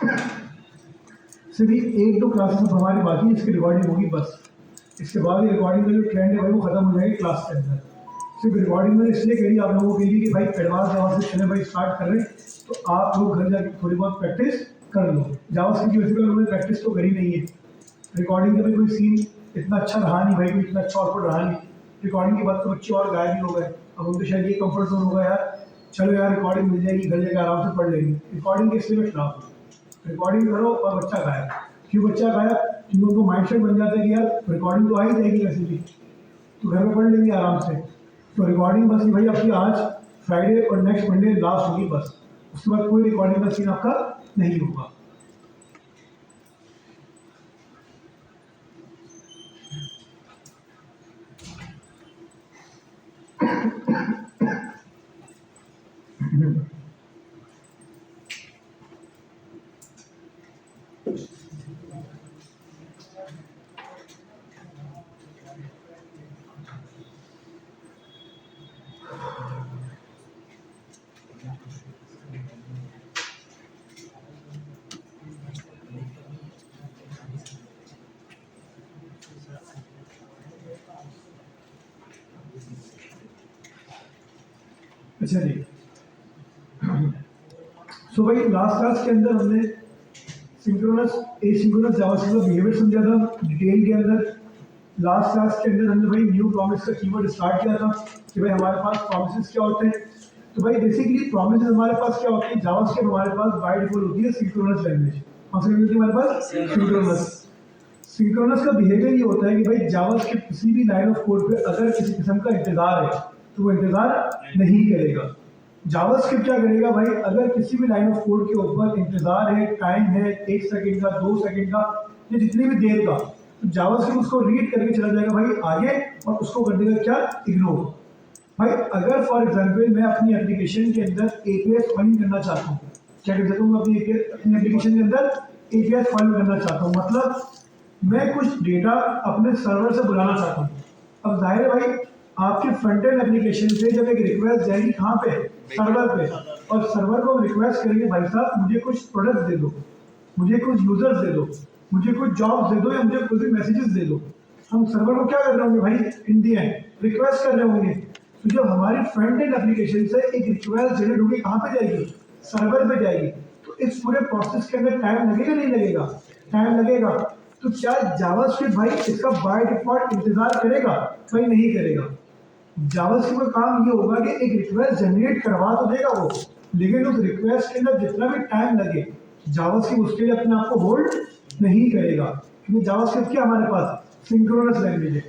सिर्फ एक दो क्लासेस अब हमारी बाकी है, इसकी रिकॉर्डिंग होगी बस। इसके बाद ये रिकॉर्डिंग का जो ट्रेंड है भाई वो खत्म हो जाएगी क्लास के अंदर। सिर्फ रिकॉर्डिंग मैंने इसलिए करी आप लोगों के लिए कि भाई एडवांस जावा से चले भाई स्टार्ट कर रहे हैं, तो आप लोग घर जाके थोड़ी बहुत प्रैक्टिस कर लो। जावा की वैसे लोगों ने प्रैक्टिस तो करी नहीं है। रिकॉर्डिंग का भी कोई सीन इतना अच्छा रहा नहीं भाई, कोई इतना अच्छा आउटपुट रहा नहीं। रिकॉर्डिंग के बाद तो बच्चे और गायब ही हो गए। अब उनको शायद ये कंफर्ट जोन होगा यार, चलो यार रिकॉर्डिंग मिल जाएगी, घर जाकर आराम से पढ़ लेंगे। रिकॉर्डिंग के इसलिए मैं खिलाफ हूँ। रिकॉर्डिंग करो और बच्चा गायब। क्यों बच्चा गायब? क्योंकि उनको माइंड सेट बन जाता है कि यार रिकॉर्डिंग तो आ ही जाएगी वैसे भी, तो घर में पढ़ लेंगे आराम से। तो रिकॉर्डिंग बस भाई आपकी आज फ्राइडे और नेक्स्ट मंडे लास्ट होगी बस। उसके बाद कोई रिकॉर्डिंग का सीन आपका नहीं होगा। अच्छा जी, सो भाई लास्ट क्लास के अंदर हमने सिंक्रोनस एसिंक्रोनस जावास्क्रिप्ट का बिहेवियर समझा था डिटेल के अंदर। लास्ट क्लास के अंदर हमने भाई न्यू प्रॉमिस का कीवर्ड स्टार्ट किया था कि भाई हमारे पास प्रॉमिसेस क्या होते हैं। तो भाई बेसिकली प्रॉमिसेस हमारे पास क्या होती है, जावास्क्रिप्ट हमारे पास बाय डिफॉल्ट होती है सिंक्रोनस लैंग्वेज। कौन सी लैंग्वेज होती है हमारे पास? सिंक्रोनस। सिंक्रोनस का बिहेवियर ये होता है कि भाई जावास्क्रिप्ट किसी भी लाइन ऑफ कोड पे अगर किसी किस्म का इंतजार है तो वो इंतजार नहीं करेगा। जावास्क्रिप्ट क्या करेगा भाई, अगर किसी भी लाइन ऑफ कोड के ऊपर इंतजार है, टाइम है 1 सेकंड का, 2 सेकंड का, या जितनी भी देर का, तो जावास्क्रिप्ट उसको रीड करके चला जाएगा भाई आगे और उसको कर देगा क्या? इग्नोर। भाई अगर फॉर एग्जांपल मैं अपनी एप्लीकेशन के अंदर एपीआई फाइलिंग करना चाहता हूँ, क्या कर सकता हूँ अपनी एप्लीकेशन के अंदर एपीआई फाइलिंग करना चाहता हूँ, मतलब मैं कुछ डेटा अपने सर्वर से बुलाना चाहता हूँ। अब जाहिर है भाई आपके फ्रंट एंड एप्लीकेशन से जब एक रिक्वेस्ट जाएगी कहाँ पे? सर्वर पे। और सर्वर को रिक्वेस्ट करेंगे भाई साहब मुझे कुछ प्रोडक्ट दे दो, मुझे कुछ यूजर्स दे दो, मुझे कुछ जॉब्स दे दो, या मुझे कुछ मैसेजेस दे दो। हम सर्वर को क्या कर रहे होंगे भाई? इन दी एंड रिक्वेस्ट कर रहे होंगे। तो जब हमारी फ्रंट एंड एप्लीकेशन से एक रिक्वेस्ट जनरेट होगी कहाँ पे जाएगी? सर्वर पे जाएगी। तो इस पूरे प्रोसेस के अंदर टाइम लगेगा नहीं लगेगा? टाइम लगेगा। तो क्या जावास्क्रिप्ट भाई इसका बाय डिफॉल्ट इंतजार करेगा? भाई नहीं करेगा। जावास्क्रिप्ट का काम ये होगा कि एक रिक्वेस्ट जनरेट करवा तो देगा वो, लेकिन उस रिक्वेस्ट के अंदर जितना भी टाइम लगे जावास्क्रिप्ट उसके लिए अपने आप को होल्ड नहीं करेगा। क्योंकि जावास्क्रिप्ट क्या हमारे पास सिंक्रोनस लैंग्वेज है,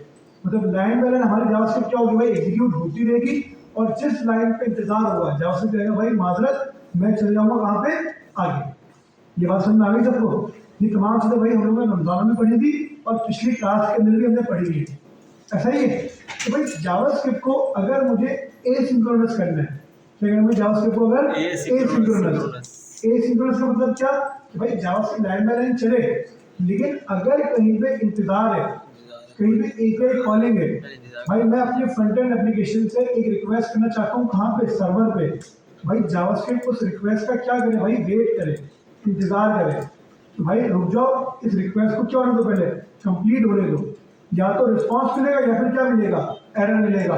मतलब लाइन बाय लाइन हमारी जावास्क्रिप्ट क्या होगी भाई? एग्जीक्यूट होती रहेगी और जिस लाइन पे इंतजार होगा जावास्क्रिप्ट कहेगा भाई माजरत मैं चले जाऊंगा कहाँ पे? आगे। ये बात समझ में आ गई सबको? ये तमाम चीजें भाई हम लोगों ने रमजान में पढ़ी थी और पिछली क्लास के अंदर भी हमने पढ़ी है। ऐसा ही है। तो भाई जावास्क्रिप्ट को अगर मुझे एसिंक्रोनस करना है, क्या करना है जावास्क्रिप्ट को? अगर एसिंक्रोनस का मतलब क्या कि भाई जावास्क्रिप्ट लाइन बाय लाइन चले, लेकिन अगर कहीं पे इंतजार है, कहीं पे एपीआई कॉलिंग है, भाई मैं अपने फ्रंट एंड एप्लीकेशन से एक रिक्वेस्ट करना चाहता हूँ कहाँ पे? सर्वर पे। भाई जावास्क्रिप्ट उस रिक्वेस्ट का क्या करे भाई? वेट करे, इंतजार करे। तो भाई रुक जाओ, इस रिक्वेस्ट को क्या होने दो, पहले कंप्लीट होने दो। या तो रिस्पॉन्स मिलेगा या फिर क्या मिलेगा? एरर मिलेगा।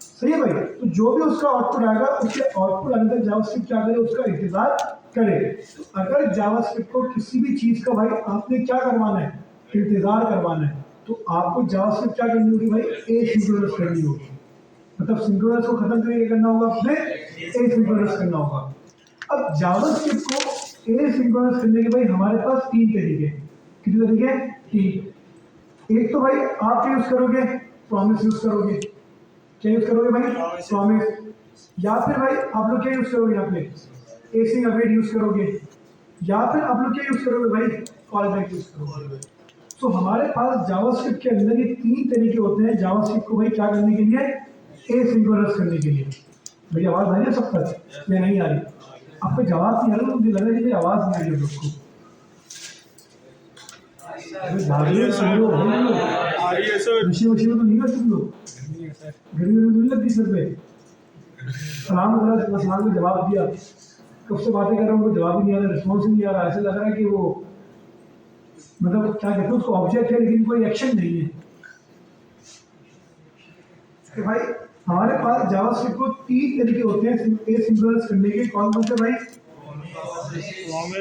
सही है भाई? तो जो भी उसका आउटपुट आएगा उसके आउटपुट आने तक जावास्क्रिप्ट क्या करे? उसका इंतजार करे। तो अगर जावास्क्रिप्ट को किसी भी चीज का भाई आपने क्या करवाना है? इंतजार करवाना है, तो आपको जावास्क्रिप्ट क्या करनी होगी भाई? एसिंक्रोनस करनी होगी। मतलब सिंक्रोनस को खत्म करके करना होगा, अपने एसिंक्रोनस करना होगा। अब जावास्क्रिप्ट को एसिंक्रोनस करने के भाई हमारे पास 3 तरीके। कितने तरीके? 3। एक तो भाई आप यूज करोगे प्रॉमिस यूज करोगे। क्या यूज करोगे भाई? प्रॉमिस। या फिर भाई आप लोग क्या यूज करोगे? यहाँ पे एसिंग अवेट यूज करोगे। या फिर आप लोग क्या यूज करोगे भाई? कॉल बैक यूज करोगे। तो हमारे पास जावास्क्रिप्ट के अंदर ये 3 तरीके होते हैं जावास्क्रिप्ट को भाई क्या करने के लिए? एसिंक्रोनस करने के लिए। भाई आवाज आ रही है सब तक या नहीं आ रही? आपको जवाब नहीं आ रहा, मुझे लग रहा है कि आवाज नहीं आ रही है लोग को। खुशी खुशी में तो नहीं हो तुम लोग? गर्मी में नहीं लगती सर पे? सलाम वगैरह सलाम का जवाब दिया, कब से बातें कर रहा हूँ, उनको जवाब ही नहीं आ रहा, रिस्पॉन्स ही नहीं आ रहा, ऐसा लग रहा है कि वो मतलब क्या कहते हैं उसको ऑब्जेक्ट है लेकिन कोई एक्शन नहीं है। कि भाई हमारे पास जावास्क्रिप्ट को 3 तरीके होते हैं एसिंक्रोनस करने के। कौन कौन से भाई?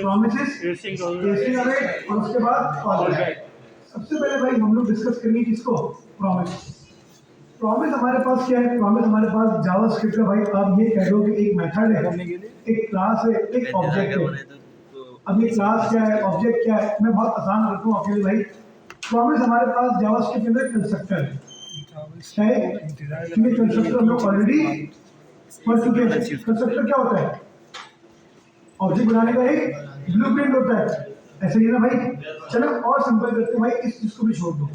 प्रॉमिसेस, एसिंक अवेट और उसके बाद कॉल बैक। सबसे पहले भाई हम लोग डिस्कस करेंगे किसको? प्रॉमिस। प्रॉमिस हमारे पास क्या है? प्रॉमिस हमारे पास जावास्क्रिप्ट का भाई आप ये कह दो कि एक मेथड है, एक क्लास है, एक ऑब्जेक्ट है। अब ये क्लास क्या है, ऑब्जेक्ट क्या है, मैं बहुत आसान रखूँ आपके लिए भाई। प्रॉमिस हमारे पास जावास्क्रिप्ट के अंदर कंस्ट्रक्टर है, क्योंकि कंस्ट्रक्टर हम लोग ऑलरेडी पढ़ चुके हैं। कंस्ट्रक्टर क्या होता है? ऑब्जेक्ट बनाने का एक ब्लूप्रिंट होता है, ऐसे ही ना भाई। चलो और सिंपल करते हैं भाई, इस चीज को भी छोड़ दो।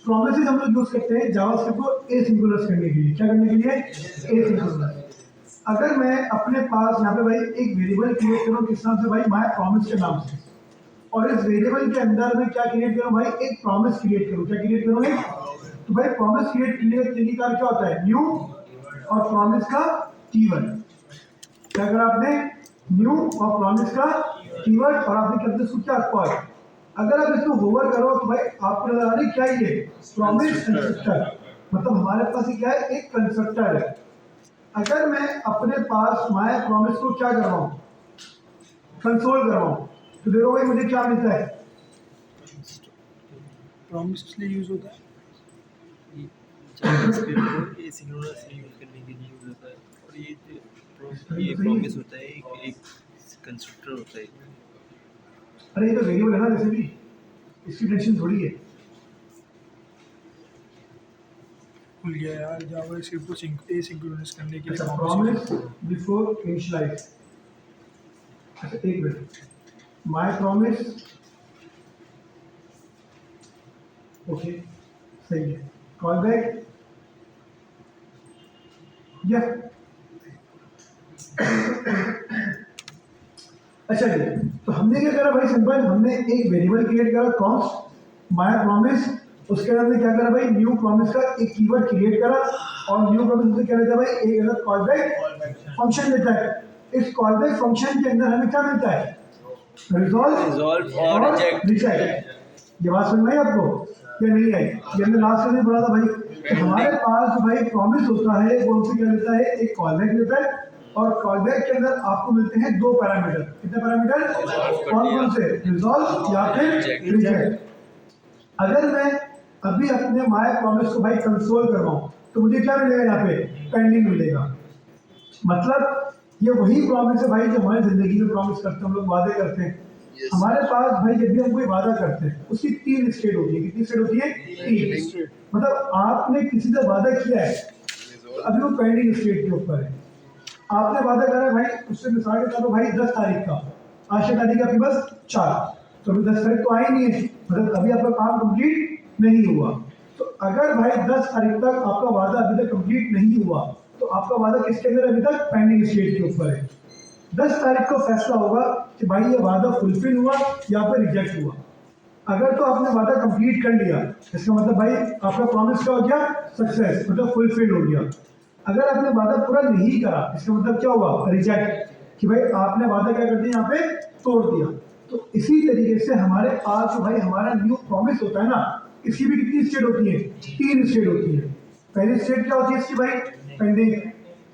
प्रॉमिसेस हम लोग यूज करते हैं जावास्क्रिप्ट को एसिंक्रोनस करने के लिए। क्या करने के लिए? एसिंक्रोनस। अगर मैं अपने पास यहाँ पे भाई एक वेरिएबल क्रिएट करूँ, किस नाम से भाई? माय प्रॉमिस के नाम से। और इस वेरिएबल के अंदर मैं क्या क्रिएट करूँ भाई? एक प्रॉमिस क्रिएट करूँ। क्या क्रिएट करूँ? तो भाई प्रॉमिस क्रिएट करने का क्या होता है? न्यू और प्रॉमिस का कीवर्ड। क्या करा आपने? न्यू और प्रॉमिस का कीवर्ड, और आपने कर दिया इसको क्या? कॉल। अगर आप इसको होवर करो तो भाई आपको नजर आ रही क्या? ये प्रॉमिस कंस्ट्रक्टर। मतलब हमारे पास ये क्या है? एक कंस्ट्रक्टर है। अगर मैं अपने पास माय प्रॉमिस को क्या कर रहा हूँ? कंसोल कर रहा हूँ, तो देखो भाई मुझे क्या मिलता है? प्रॉमिस इसलिए यूज होता है, जावास्क्रिप्ट को एसिंक्रोनस यूज करने के लिए यूज होता है। और ये प्रॉमिस होता है, एक कंस्ट्रक्टर होता है। अरे ये तो वेरिएबल है ना, जैसे भी इसकी टेंशन थोड़ी है। भूल गया यार, जावास्क्रिप्ट को एसिंक्रोनस करने के लिए अच्छा, प्रॉमिस बिफोर इनिशियलाइज। अच्छा एक मिनट, माय प्रॉमिस, ओके सही है। कॉल बैक या अच्छा जी, तो हमने क्या करा भाई? सिंपल, हमने एक वेरिएबल क्रिएट करा कॉन्स्ट माय प्रॉमिस, उसके अंदर क्या करा भाई? न्यू प्रॉमिस का एक कीवर्ड क्रिएट करा, और न्यू प्रॉमिस से क्या लेता है भाई? एक अलग कॉल बैक फंक्शन लेता है। इस कॉल बैक फंक्शन के अंदर हमें क्या मिलता है? रिजॉल्व और रिजेक्ट। ये बात समझ में आई आपको या नहीं आई? ये हमने लास्ट में पढ़ा था भाई। तो हमारे पास जो भाई प्रॉमिस होता है वो हमसे क्या लेता है? एक कॉल बैक लेता है, और कॉलबैक के अंदर आपको मिलते हैं 2 पैरामीटर। कितने पैरामीटर? कौन कौन से? रिजॉल्व या फिर रिजेक्ट। अगर मैं अभी अपने माय प्रॉमिस को भाई कंसोल कर रहा हूं, तो मुझे क्या मिलेगा? यहाँ पे पेंडिंग मिलेगा। मतलब ये वही प्रॉमिस है भाई जो हमारी जिंदगी में प्रॉमिस करते हैं, हम लोग वादे करते हैं। हमारे पास भाई जब भी हम कोई वादा करते हैं उसकी 3 स्टेट होती है। कितनी स्टेट होती है? 3। मतलब आपने किसी से वादा किया है तो अभी वो पेंडिंग स्टेट के ऊपर है। आपने वादा करा भाई, उससे मिसाल के तौर पर भाई 10 तारीख का, आज की तारीख आपके पास 4, तो अभी 10 तारीख तो आई नहीं है, मतलब अभी आपका काम कंप्लीट नहीं हुआ। तो अगर भाई 10 तारीख तक आपका वादा अभी तक कंप्लीट नहीं हुआ, तो आपका वादा किसके अंदर अभी तक? पेंडिंग स्टेट के ऊपर है। 10 तारीख को फैसला होगा कि भाई ये वादा फुलफिल हुआ या फिर रिजेक्ट हुआ। अगर तो आपने वादा कंप्लीट कर लिया, इसका मतलब भाई आपका प्रॉमिस क्या हो गया? सक्सेस, मतलब फुलफिल हो गया। अगर आपने वादा पूरा नहीं करा, इसका मतलब क्या हुआ? रिजेक्ट, कि भाई आपने वादा क्या कर दिया? यहाँ पे तोड़ दिया। तो इसी तरीके से हमारे पास जो भाई हमारा न्यू प्रॉमिस होता है ना, इसकी भी कितनी स्टेट होती है? 3 स्टेट होती है। पहली स्टेट क्या होती है इसकी भाई? पेंडिंग।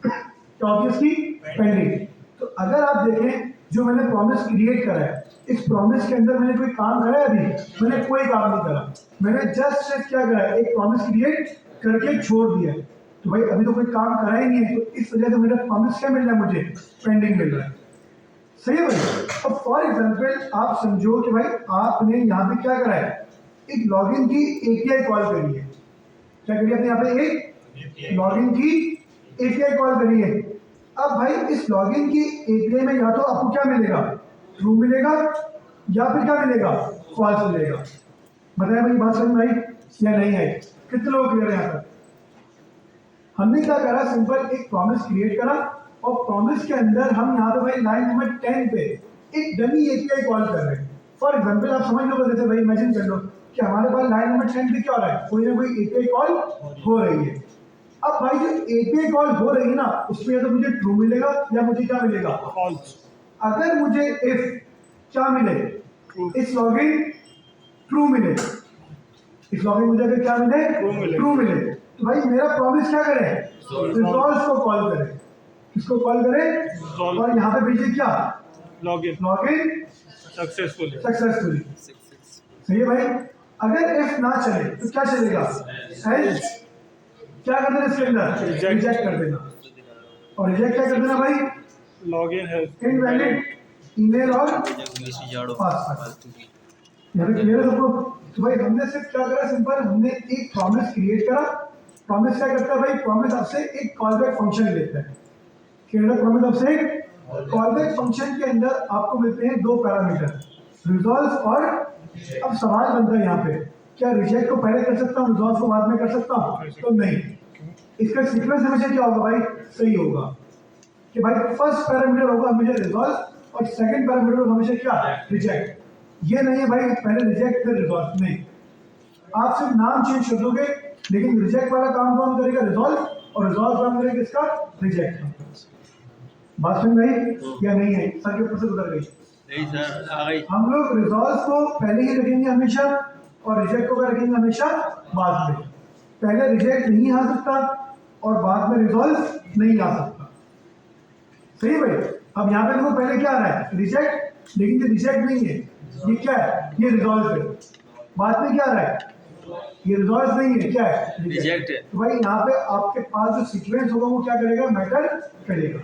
क्या होती है इसकी? पेंडिंग। तो अगर आप देखें जो मैंने प्रॉमिस क्रिएट करा है, इस प्रॉमिस के अंदर मैंने कोई काम करा है? अभी मैंने कोई काम नहीं करा, मैंने जस्ट क्या करा है? एक प्रॉमिस क्रिएट करके छोड़ दिया है। तो भाई अभी तो कोई काम करा ही नहीं है, तो इस वजह से मेरा प्रॉमिस क्या मिल रहा है? मुझे पेंडिंग मिल रहा है। सही है भाई। अब फॉर एग्जांपल आप समझो कि भाई आपने यहाँ पे क्या करा है? एक लॉगिन की एपीआई कॉल करी है। क्या करी आपने? यहाँ पे एक लॉगिन की एपीआई कॉल करी है। अब भाई इस लॉगिन की एपीआई में या तो आपको क्या मिलेगा? ट्रू मिलेगा, या फिर क्या मिलेगा? फॉल्स मिलेगा। बताया भाई, बात समझ में आई या नहीं आई? कितने लोग क्लियर है यहाँ पर? हमने क्या करा? सिंपल एक प्रॉमिस क्रिएट करा, और प्रॉमिस के अंदर हम यहाँ पे भाई लाइन नंबर 10 पे एक डमी एपीआई कॉल कर रहे हैं। फॉर एग्जांपल आप समझ लो, जैसे भाई इमेजिन कर लो कि हमारे पास लाइन नंबर 10 पे क्या हो रहा है? कोई ना कोई एपीआई कॉल हो रही है। अब भाई जो एपीआई कॉल हो रही है ना, उसमें या तो मुझे ट्रू मिलेगा या मुझे क्या मिलेगा? फॉल्स। अगर मुझे इफ क्या मिले, इस लॉगिन ट्रू मिले, इस लॉगिन मुझे अगर क्या मिले, ट्रू मिले, तो भाई मेरा प्रॉमिस क्या करे, रिजॉल्व को कॉल करे, किसको कॉल करे, और यहाँ पे भेजिए क्या, लॉगिन सक्सेसफुली। सही है भाई। अगर इफ ना चले तो क्या चलेगा, एल्स क्या कर देना इसके अंदर, रिजेक्ट कर देना, और रिजेक्ट क्या कर देना भाई, इनवैलिड ईमेल और पासवर्ड। यहाँ पे क्लियर है सबको। तो भाई हमने सिर्फ क्या करा, सिंपल हमने एक प्रॉमिस क्रिएट करा। प्रॉमिस क्या करता है भाई, प्रॉमिस आपसे एक कॉलबैक फंक्शन लेता है। क्या प्रॉमिस आपसे एक कॉलबैक फंक्शन के अंदर आपको मिलते हैं दो पैरामीटर, रिजॉल्व और, अब सवाल बनता है यहाँ पे, क्या रिजेक्ट को पहले कर सकता हूँ, रिजॉल्व को बाद में कर सकता हूँ, तो नहीं। इसका सीक्वेंस हमेशा क्या होगा भाई, सही होगा कि भाई फर्स्ट पैरामीटर होगा हमेशा रिजॉल्व और सेकंड पैरामीटर होगा हमेशा क्या, रिजेक्ट। ये नहीं है भाई पहले रिजेक्ट फिर रिजॉल्व, नहीं। आप सिर्फ नाम चेंज कर दोगे, लेकिन रिजेक्ट वाला काम कौन करेगा, रिजॉल्व, और रिजॉल्व काम करेगा किसका, रिजेक्ट। बात समझ में आई या नहीं है, सर के ऊपर से उतर गई, नहीं सर आ गई। हम लोग रिजॉल्व को पहले ही रखेंगे हमेशा और रिजेक्ट को रखेंगे हमेशा बाद में। पहले रिजेक्ट नहीं आ सकता और बाद में रिजॉल्व नहीं आ सकता। सही है भाई। अब यहाँ पे देखो पहले क्या आ रहा है, रिजेक्ट, लेकिन ये रिजेक्ट नहीं है, ये क्या है, ये रिजॉल्व है। बाद में क्या आ रहा है, ये रिजॉल्व नहीं है, क्या है, रिजेक्ट है। तो भाई यहाँ पे आपके पास जो सीक्वेंस होगा वो क्या करेगा, मैटर करेगा।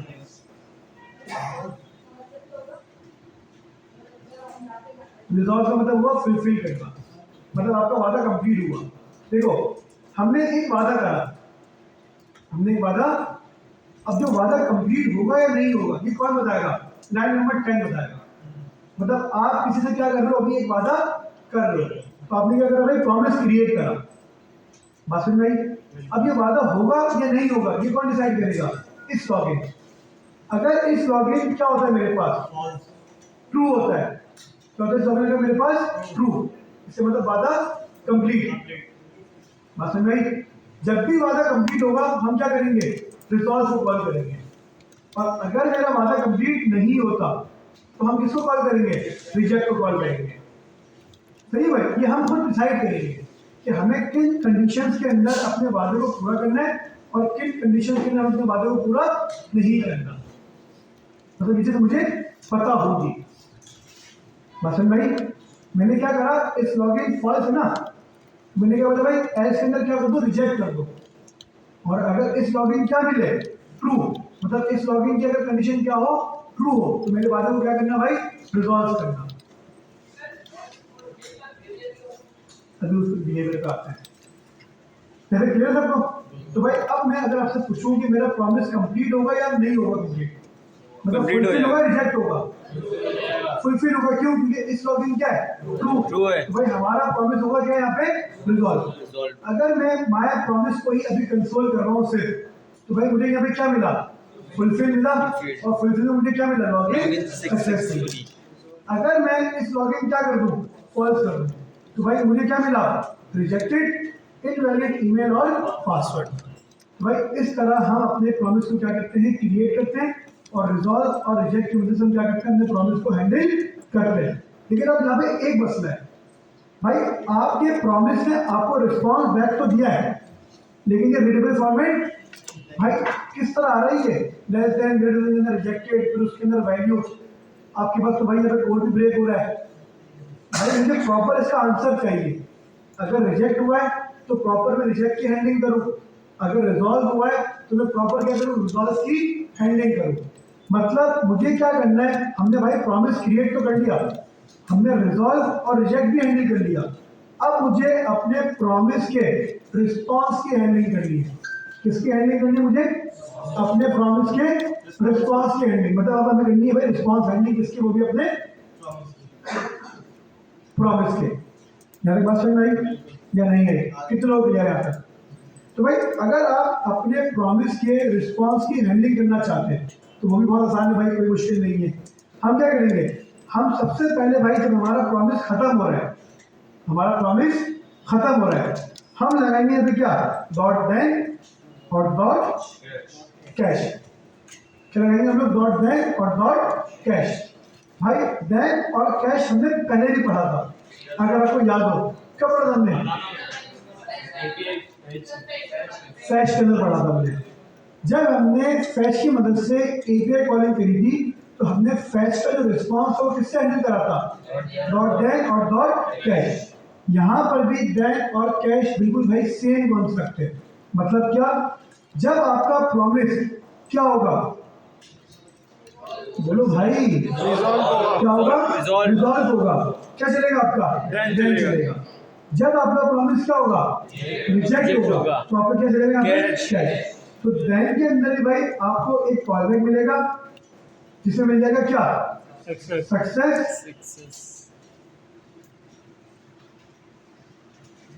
रिजॉल्व का मतलब हुआ फुलफिल करना, मतलब आपका वादा कंप्लीट हुआ। देखो हमने एक वादा करा, हमने एक वादा, अब जो वादा कंप्लीट होगा या नहीं होगा ये कौन बताएगा, लाइन नंबर 10 बताएगा। मतलब आप किसी से क्या कर रहे हो, अभी एक वादा कर रहे हो, तो आपने क्या करा भाई, प्रॉमिस क्रिएट करा। बात समझ में आई। अब ये वादा होगा या नहीं होगा ये कौन डिसाइड करेगा, इस लॉगिन। अगर इस लॉगिन क्या होता है मेरे पास, ट्रू होता है, तो अगर लॉगिन का मेरे पास ट्रू, इससे मतलब वादा कंप्लीट। बात समझ में आई। जब भी वादा कंप्लीट होगा हम क्या करेंगे, रिजॉल्व को कॉल करेंगे। और अगर मेरा वादा कंप्लीट नहीं होता तो हम किसको कॉल करेंगे, रिजेक्ट को कॉल करेंगे। सही भाई। ये हम खुद डिसाइड करेंगे कि हमें किन कंडीशंस के अंदर अपने वादे को पूरा करना है और किन कंडीशंस के अंदर अपने वादे को पूरा नहीं करना, मतलब ये चीज मुझे पता होगी। बसन भाई मैंने क्या करा, इस लॉगिन फॉल्स है ना, मैंने क्या बोला भाई एल्स के अंदर क्या कर दो, रिजेक्ट कर दो। और अगर इस लॉगिन क्या मिले, ट्रू, मतलब इस लॉगिन की अगर कंडीशन क्या हो, ट्रू हो, तो मेरे वादे को क्या करना भाई, रिजॉल्व करना। अभी उस बिहेवियर का आता है, पहले क्लियर सबको। तो भाई अब मैं अगर आपसे पूछूं कि मेरा प्रॉमिस कंप्लीट होगा या नहीं होगा, कंप्लीट मतलब फुलफिल होगा, रिजेक्ट होगा, फुलफिल होगा। क्यों, क्योंकि इस लॉगिन क्या है, ट्रू है। तो भाई हमारा प्रॉमिस होगा क्या यहाँ पे, रिजॉल्व। अगर मैं माय प्रॉमिस को ही अभी कंसोल कर रहा हूँ सिर्फ, तो भाई मुझे यहाँ पे क्या मिला, फुलफिल मिला, और फुलफिल में मुझे क्या मिला, लॉगिन सक्सेसफुल। अगर मैं इस लॉगिन क्या कर दूं, फॉल्स कर दूं, तो भाई मुझे क्या मिला, रिजेक्टेड, इनवैलिड ईमेल और पासवर्ड। तो भाई इस तरह हम अपने प्रॉमिस को क्या करते हैं, क्रिएट करते हैं, और रिजॉल्व और रिजेक्ट की वजह से हम क्या करते हैं, अपने प्रॉमिस को हैंडल करते हैं। लेकिन अब यहाँ पे एक मसला है भाई, आपके प्रॉमिस ने आपको रिस्पॉन्स बैक तो दिया है, लेकिन ये रीडेबल फॉर्मेट भाई किस तरह आ रही है, less than, greater than, rejected, फिर उसके अंदर वैल्यू आपके पास। तो भाई यहाँ पे कोड भी ब्रेक हो रहा है भाई, मुझे प्रॉपर इसका आंसर चाहिए। अगर रिजेक्ट हुआ है तो प्रॉपर में रिजेक्ट की हैंडलिंग करूँ, अगर रिजॉल्व हुआ है तो मैं प्रॉपर क्या करूँ, रिजॉल्व की हैंडलिंग करूँ। मतलब मुझे क्या करना है, हमने भाई प्रॉमिस क्रिएट तो कर लिया, हमने रिजॉल्व और रिजेक्ट भी हैंडल कर लिया। अब मुझे अपने प्रॉमिस के रिस्पॉन्स की हैंडलिंग करनी है। किसकी हैंडलिंग करनी है मुझे, अपने प्रॉमिस के रिस्पॉन्स की हैंडलिंग। मतलब अब हमें करनी है भाई रिस्पॉन्स हैंडलिंग किसकी, वो भी अपने प्रॉमिस के। यहाँ तक बात समझ में आई या नहीं आई, कितने लोग क्लियर है यहाँ तक। तो भाई अगर आप अपने प्रॉमिस के रिस्पॉन्स की हैंडलिंग करना चाहते हैं तो वो भी बहुत आसान है भाई, कोई मुश्किल नहीं है। हम क्या करेंगे, हम सबसे पहले भाई जब हमारा प्रॉमिस खत्म हो रहा है, हमारा प्रॉमिस खत्म हो रहा है, हम लगाएंगे अभी क्या, डॉट देन और डॉट कैश। क्या लगाएंगे हम लोग? डॉट देन और डॉट कैश। भाई देन और कैश हमने पहले भी पढ़ा था, अगर आपको याद हो। कब पढ़ा था हमने? फैच के अंदर पढ़ा था हमने। जब हमने फैच की मदद से एपीआई कॉलिंग करी थी, तो हमने फैच का जो रिस्पॉन्स है वो किससे हैंडल करा था? डॉट देन और डॉट कैश। यहाँ पर भी देन और कैश बिल्कुल भाई सेम कॉन्सेप्ट है। मतलब क्या? जब आपका प्रॉमिस क्या होगा? बोलो भाई, क्या होगा? रिजॉल्व होगा। क्या चलेगा आपका? देन चलेगा। जब आपका प्रॉमिस क्या होगा? रिजेक्ट होगा, तो आपका क्या चलेगा? कैश। तो देन के अंदर ही भाई आपको एक कॉलबैक मिलेगा, जिसमें मिल जाएगा क्या? सक्सेस।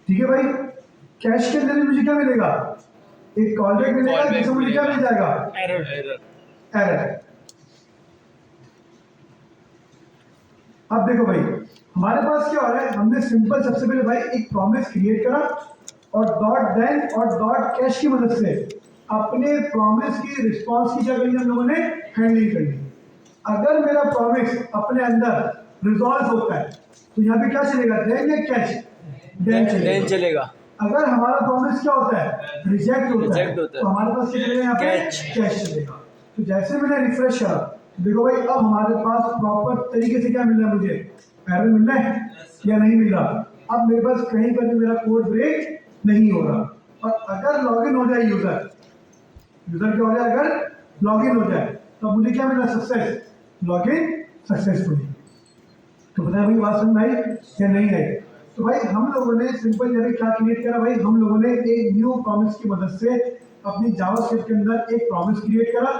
ठीक है भाई। कैश के अंदर भी मुझे क्या मिलेगा? एक कॉलबैक मिलेगा, जिसमें मुझे क्या मिल जाएगा? एरर। अब देखो भाई, हमारे पास क्या हो रहा है? हमने सिंपल सबसे पहले भाई एक प्रॉमिस क्रिएट करा और डॉट देन और डॉट कैश की मदद से अपने प्रॉमिस की रिस्पॉन्स की क्या करी हम लोगों ने? हैंडलिंग करी। अगर मेरा प्रॉमिस अपने अंदर रिजॉल्व होता है, तो यहाँ पे क्या चलेगा? देन या कैश? देन चलेगा। अगर हमारा प्रॉमिस क्या होता है? रिजेक्ट होता है, तो हमारे पास क्या चलेगा? यहाँ पे कैश चलेगा। तो जैसे मैंने रिफ्रेश करा, देखो भाई अब हमारे पास प्रॉपर तरीके से क्या मिल रहा है? मुझे एरर मिल रहा है या नहीं मिल रहा? अब मेरे पास कहीं पर भी मेरा कोड ब्रेक नहीं हो रहा। और अगर लॉगिन हो जाए यूजर क्या हो जाए? अगर लॉगिन हो जाए तो मुझे क्या मिला? सक्सेस। Login successfully. तो बताया भाई, बात समझ आई या नहीं आई? तो भाई हम लोगों ने सिंपल जब क्या क्रिएट करा भाई, हम लोगों ने एक न्यू प्रॉमिस की मदद से अपनी जावास्क्रिप्ट के अंदर एक प्रॉमिस क्रिएट करा,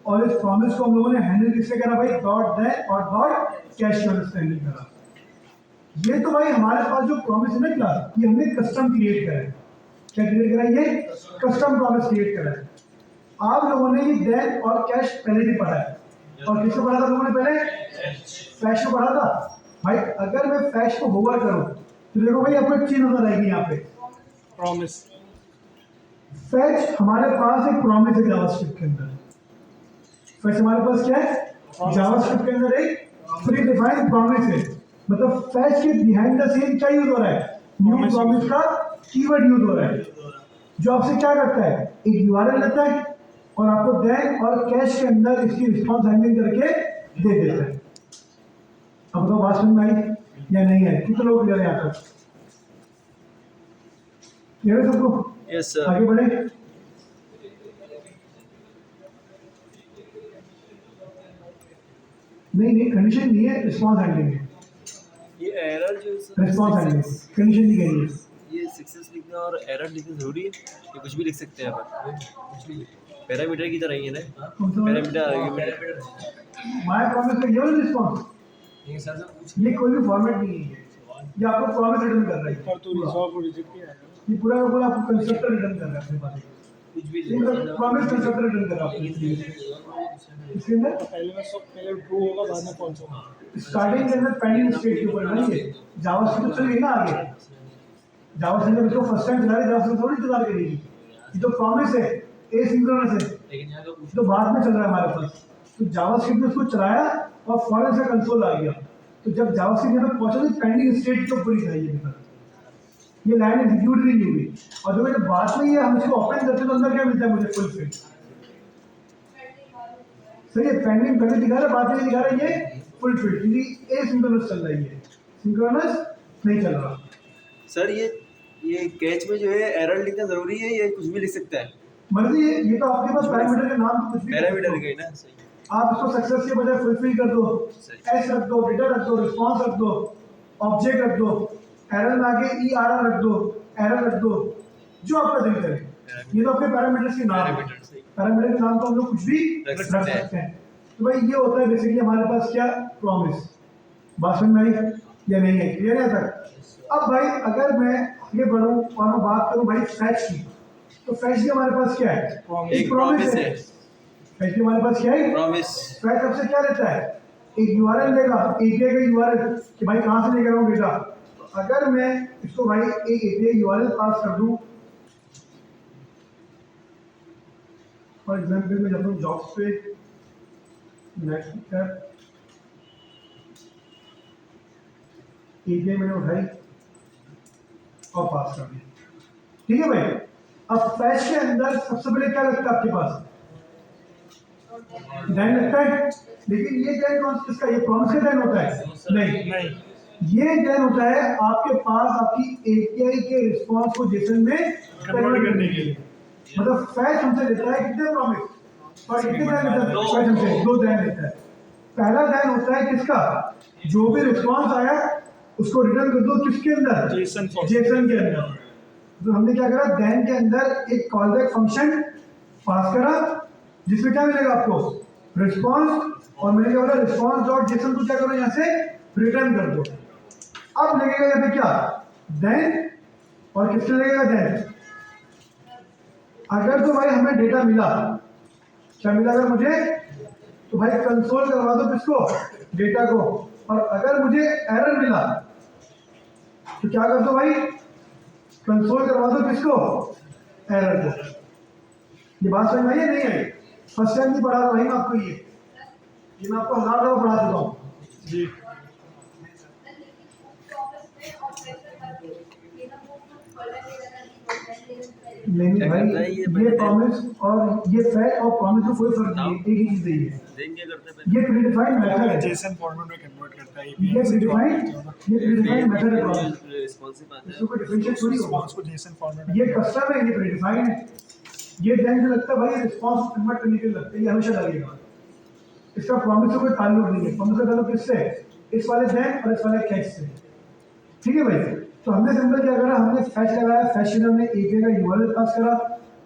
और इस प्रॉमिस को हम लोगों ने हैंडल किससे करा भाई? डॉट देन और डॉट कैश की मदद से हैंडल करा। ये तो भाई हमारे पास जो प्रॉमिस है ना क्लास, ये हमने कस्टम क्रिएट करा है। क्या क्रिएट करा? ये कस्टम प्रॉमिस क्रिएट करा है। आप लोगों ने ये देन और कैश पहले भी पढ़ा है, और किससे पढ़ा था लोगों ने? पहले फैश को पढ़ा था। भाई अगर मैं फैश को होवर करूं, तो देखो भाई आपको एक चीज नजर आएगी यहाँ पे, प्रॉमिस। फैच हमारे पास एक प्रॉमिस है जावास्क्रिप्ट के अंदर। फैच हमारे पास क्या है? जावास्क्रिप्ट के अंदर एक प्री डिफाइंड प्रॉमिस है। मतलब फैच के बिहाइंड द सीन क्या यूज हो रहा है? न्यू प्रॉमिस का कीवर्ड यूज हो रहा है, जो आपसे क्या करता है? एक यूआरएल लेता है और आपको देन और कैश के अंदर इसकी रिस्पॉन्स हैंडलिंग करके दे देता है। अब तो बात समझ में आई या नहीं है? कितने लोग क्लियर है यहाँ तक? क्लियर है सबको? Yes sir. आगे बढ़े। नहीं कंडीशन नहीं है, रिस्पॉन्स हैंडलिंग है। ये एरर जो रिस्पॉन्स हैंडलिंग कंडीशन नहीं कही है। ये सक्सेस लिखना और एरर लिखना जरूरी है? ये कुछ भी लिख सकते हैं अपन? पैरामीटर की तरह ही है ना? कौन सा वाला? Parameter argument. माय प्रॉमिस में ये वाला रिस्पॉन्स, ये कोई भी फॉर्मेट नहीं है, ये आपको प्रॉमिस रिटर्न कर रहा है। पर तू रिजॉल्व और रिजेक्ट किया है। ये पूरा का पूरा आपको कंस्ट्रक्टर रिटर्न कर रहा है अपने पास। कुछ भी ये मतलब प्रॉमिस कंस्ट्रक्टर रिटर्न कर रहा है आपको। इसके अंदर पहले में सब पहले ट्रू होगा, बाद में फॉल्स होगा। स्टार्टिंग के अंदर पेंडिंग स्टेट के ऊपर नहीं है। जावास्क्रिप्ट चल रही है ना आगे, जावास्क्रिप्ट जब इसको फर्स्ट टाइम चला रही है, जावास्क्रिप्ट थोड़ी इंतजार करेगी। ये तो प्रॉमिस है, एसिंक्रोनस है, तो बाद में चल रहा है हमारे पास। तो जावास्क्रिप्ट ने उसको चलाया और फौरन से कंसोल आ गया। तो जब जावास्क्रिप्ट यहाँ पे पहुंचा तो पेंडिंग स्टेट के ऊपर ही था ये लाइन एग्जीक्यूट भी नहीं हुई। और जब बाद में ये हम इसको ओपन करते हैं तो अंदर क्या मिलता है मुझे? फुलफिल। सही है, पेंडिंग पहले दिखा रहा है, बाद में दिखा रहा है ये फुलफिल, क्योंकि एसिंक्रोनस चल रही है, सिंक्रोनस नहीं चल रहा। सर ये कैच में जो है एरर लिखना जरूरी है या कुछ भी लिख सकता है? मर्जी है, ये तो आपके पास पैरामीटर के नाम कुछ भी पैरामीटर गई ना? सही। आप इसको सक्सेस के बजाय फुलफिल कर दो, एस रख दो, रिटर्न रख दो, रिस्पॉन्स रख दो, ऑब्जेक्ट रख दो, एरर में आगे ई आर आर रख दो, एरर रख दो, जो आपका दिल करे। ये तो अपने पैरामीटर्स के नाम है। पैरामीटर के नाम तो हम लोग कुछ भी रख सकते हैं। तो भाई ये होता है बेसिकली हमारे पास क्या? प्रॉमिस। बात समझ में आई या नहीं है? क्लियर है तक? अब भाई अगर मैं आगे बढ़ूं और मैं बात करूं भाई फैच की, तो फैच की हमारे पास क्या है? एक प्रॉमिस है। फैच की हमारे पास क्या है? प्रॉमिस। फैच सबसे क्या लेता है? एक यूआरएल लेगा, एपीआई का यूआरएल, कि भाई कहां से लेकर आऊं डेटा। तो अगर मैं इसको भाई एक एपीआई यूआरएल पास कर दूं, फॉर एग्जांपल मैं जाता हूं जॉब्स पे, नेक्स्ट API मैंने उठाई और पास कर दी। ठीक है भाई, अब फैच के अंदर सबसे पहले क्या लगता है आपके पास? दैन लगता है, लेकिन ये दैन कौन किसका? ये प्रॉमिस का दैन होता है? नहीं, ये दैन होता है आपके पास आपकी API के रिस्पॉन्स को जेसन में कन्वर्ट करने के लिए। मतलब फैच हमसे लेता है कितने प्रॉमिस और कितने दैन लेता है? फैच हमसे 2 दैन लेता है। पहला दैन होता है किसका? जो भी रिस्पॉन्स आया उसको रिटर्न कर दो किसके अंदर? जेसन के अंदर। तो हमने क्या करा, दैन के अंदर एक कॉलबैक फंक्शन पास करा जिसमें क्या मिलेगा आपको? रिस्पॉन्स। और मैंने क्या बोला, रिस्पॉन्स डॉट जेसन को क्या करो यहाँ से रिटर्न कर दो। अब लगेगा यहाँ पे क्या? देन। और किससे लगेगा? देन। अगर तो भाई हमें डेटा मिला, क्या मिला अगर मुझे, तो भाई कंसोल करवा दो किसको? डेटा को। और अगर मुझे एरर मिला तो क्या कर दो भाई? कंसोल करवा दो किसको? एरर को। ये बात समझ में आई है नहीं आई? फर्स्ट टाइम नहीं पढ़ा रहा भाई मैं आपको, ये मैं आपको 1000 दफा पढ़ा चुका हूँ जी। नहीं भाई, ये प्रॉमिस और ये फैक्ट और प्रॉमिस में कोई फर्क नहीं है, एक ही चीज है ये प्रीडिफाइंड मेथड है। जेसन फॉर्मेट में कन्वर्ट करता है ये प्रीडिफाइंड मेथड है प्रॉमिस, रिस्पॉन्सिव आता है इसको कोई डिफरेंशिएट थोड़ी होगा। उसको जेसन फॉर्मेट में ये कस्टम है, ये प्रीडिफाइंड है। ये दैन से लगता है भाई रिस्पॉन्स कन्वर्ट करने के लिए लगता है, ये हमेशा लगेगा। इसका प्रॉमिस से कोई ताल्लुक नहीं है। प्रॉमिस का ताल्लुक किससे? इस वाले दैन और इस वाले कैश से। ठीक है भाई, तो हमने सिंपल क्या करा, हमने फैच लगाया, फैच में हमने API का URL पास करा।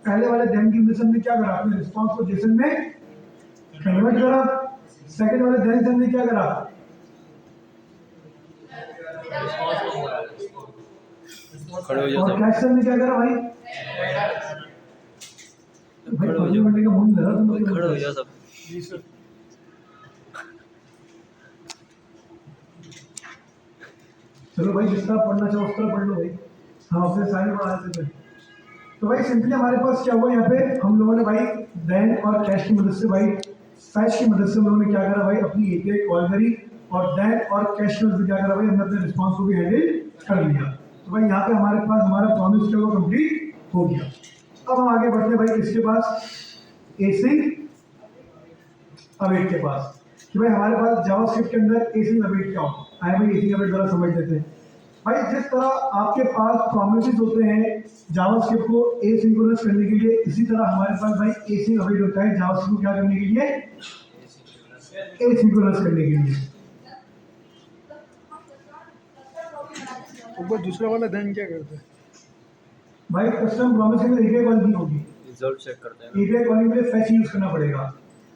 पहले वाले दैन की वजह से हमने क्या करा, अपने रिस्पॉन्स को जेसन में कन्वर्ट करा। सेकंड वाले दैन से हमने क्या करा, खड़े हो और जाओ, कैश से हमने क्या करा भाई? भाई खड़े हो 5 जाओ, मिनट का मूड लगा तुम लोग। खड़े हो जाओ सब। जी सर। चलो भाई, जितना पढ़ना चाहो उतना पढ़ लो भाई। हाँ, अपने सारे पढ़ा देते थे। तो भाई सिंपली हमारे पास क्या हुआ, यहाँ पे हम लोगों ने भाई दैन और कैश की मदद से, भाई फैच की मदद से हम लोगों ने क्या करा भाई, अपनी API कॉल करी और दैन और कैश की मदद से क्या करा भाई, हमने अपने रिस्पॉन्स को भी हैंडल कर लिया। तो भाई यहाँ पे हमारे पास हमारा प्रॉमिस जो है कंप्लीट हो गया। अब हम आगे बढ़ते हैं भाई किसके पास? एसिंग अवेट के पास। कि भाई हमारे पास जावास्क्रिप्ट के अंदर एसिंग अवेट क्या होता है? भाई एसिंग अवेट जरा समझ लेते हैं। भाई जिस तरह आपके पास प्रॉमिसेस होते हैं जावास्क्रिप्ट को एसिंक्रोनस करने के लिए, इसी तरह हमारे पास भाई एसिंग अवेट होता है जावास्क्रिप्ट को क्या करने के लिए? एसिंक्रोनस करने के लिए। ऊपर दूसरा वाला देन क्या करता है? भाई कस्टम प्रॉमिस के लिए API कॉलिंग होगी, रिजल्ट चेक करते हैं। API कॉलिंग के लिए फैच यूज करना पड़ेगा।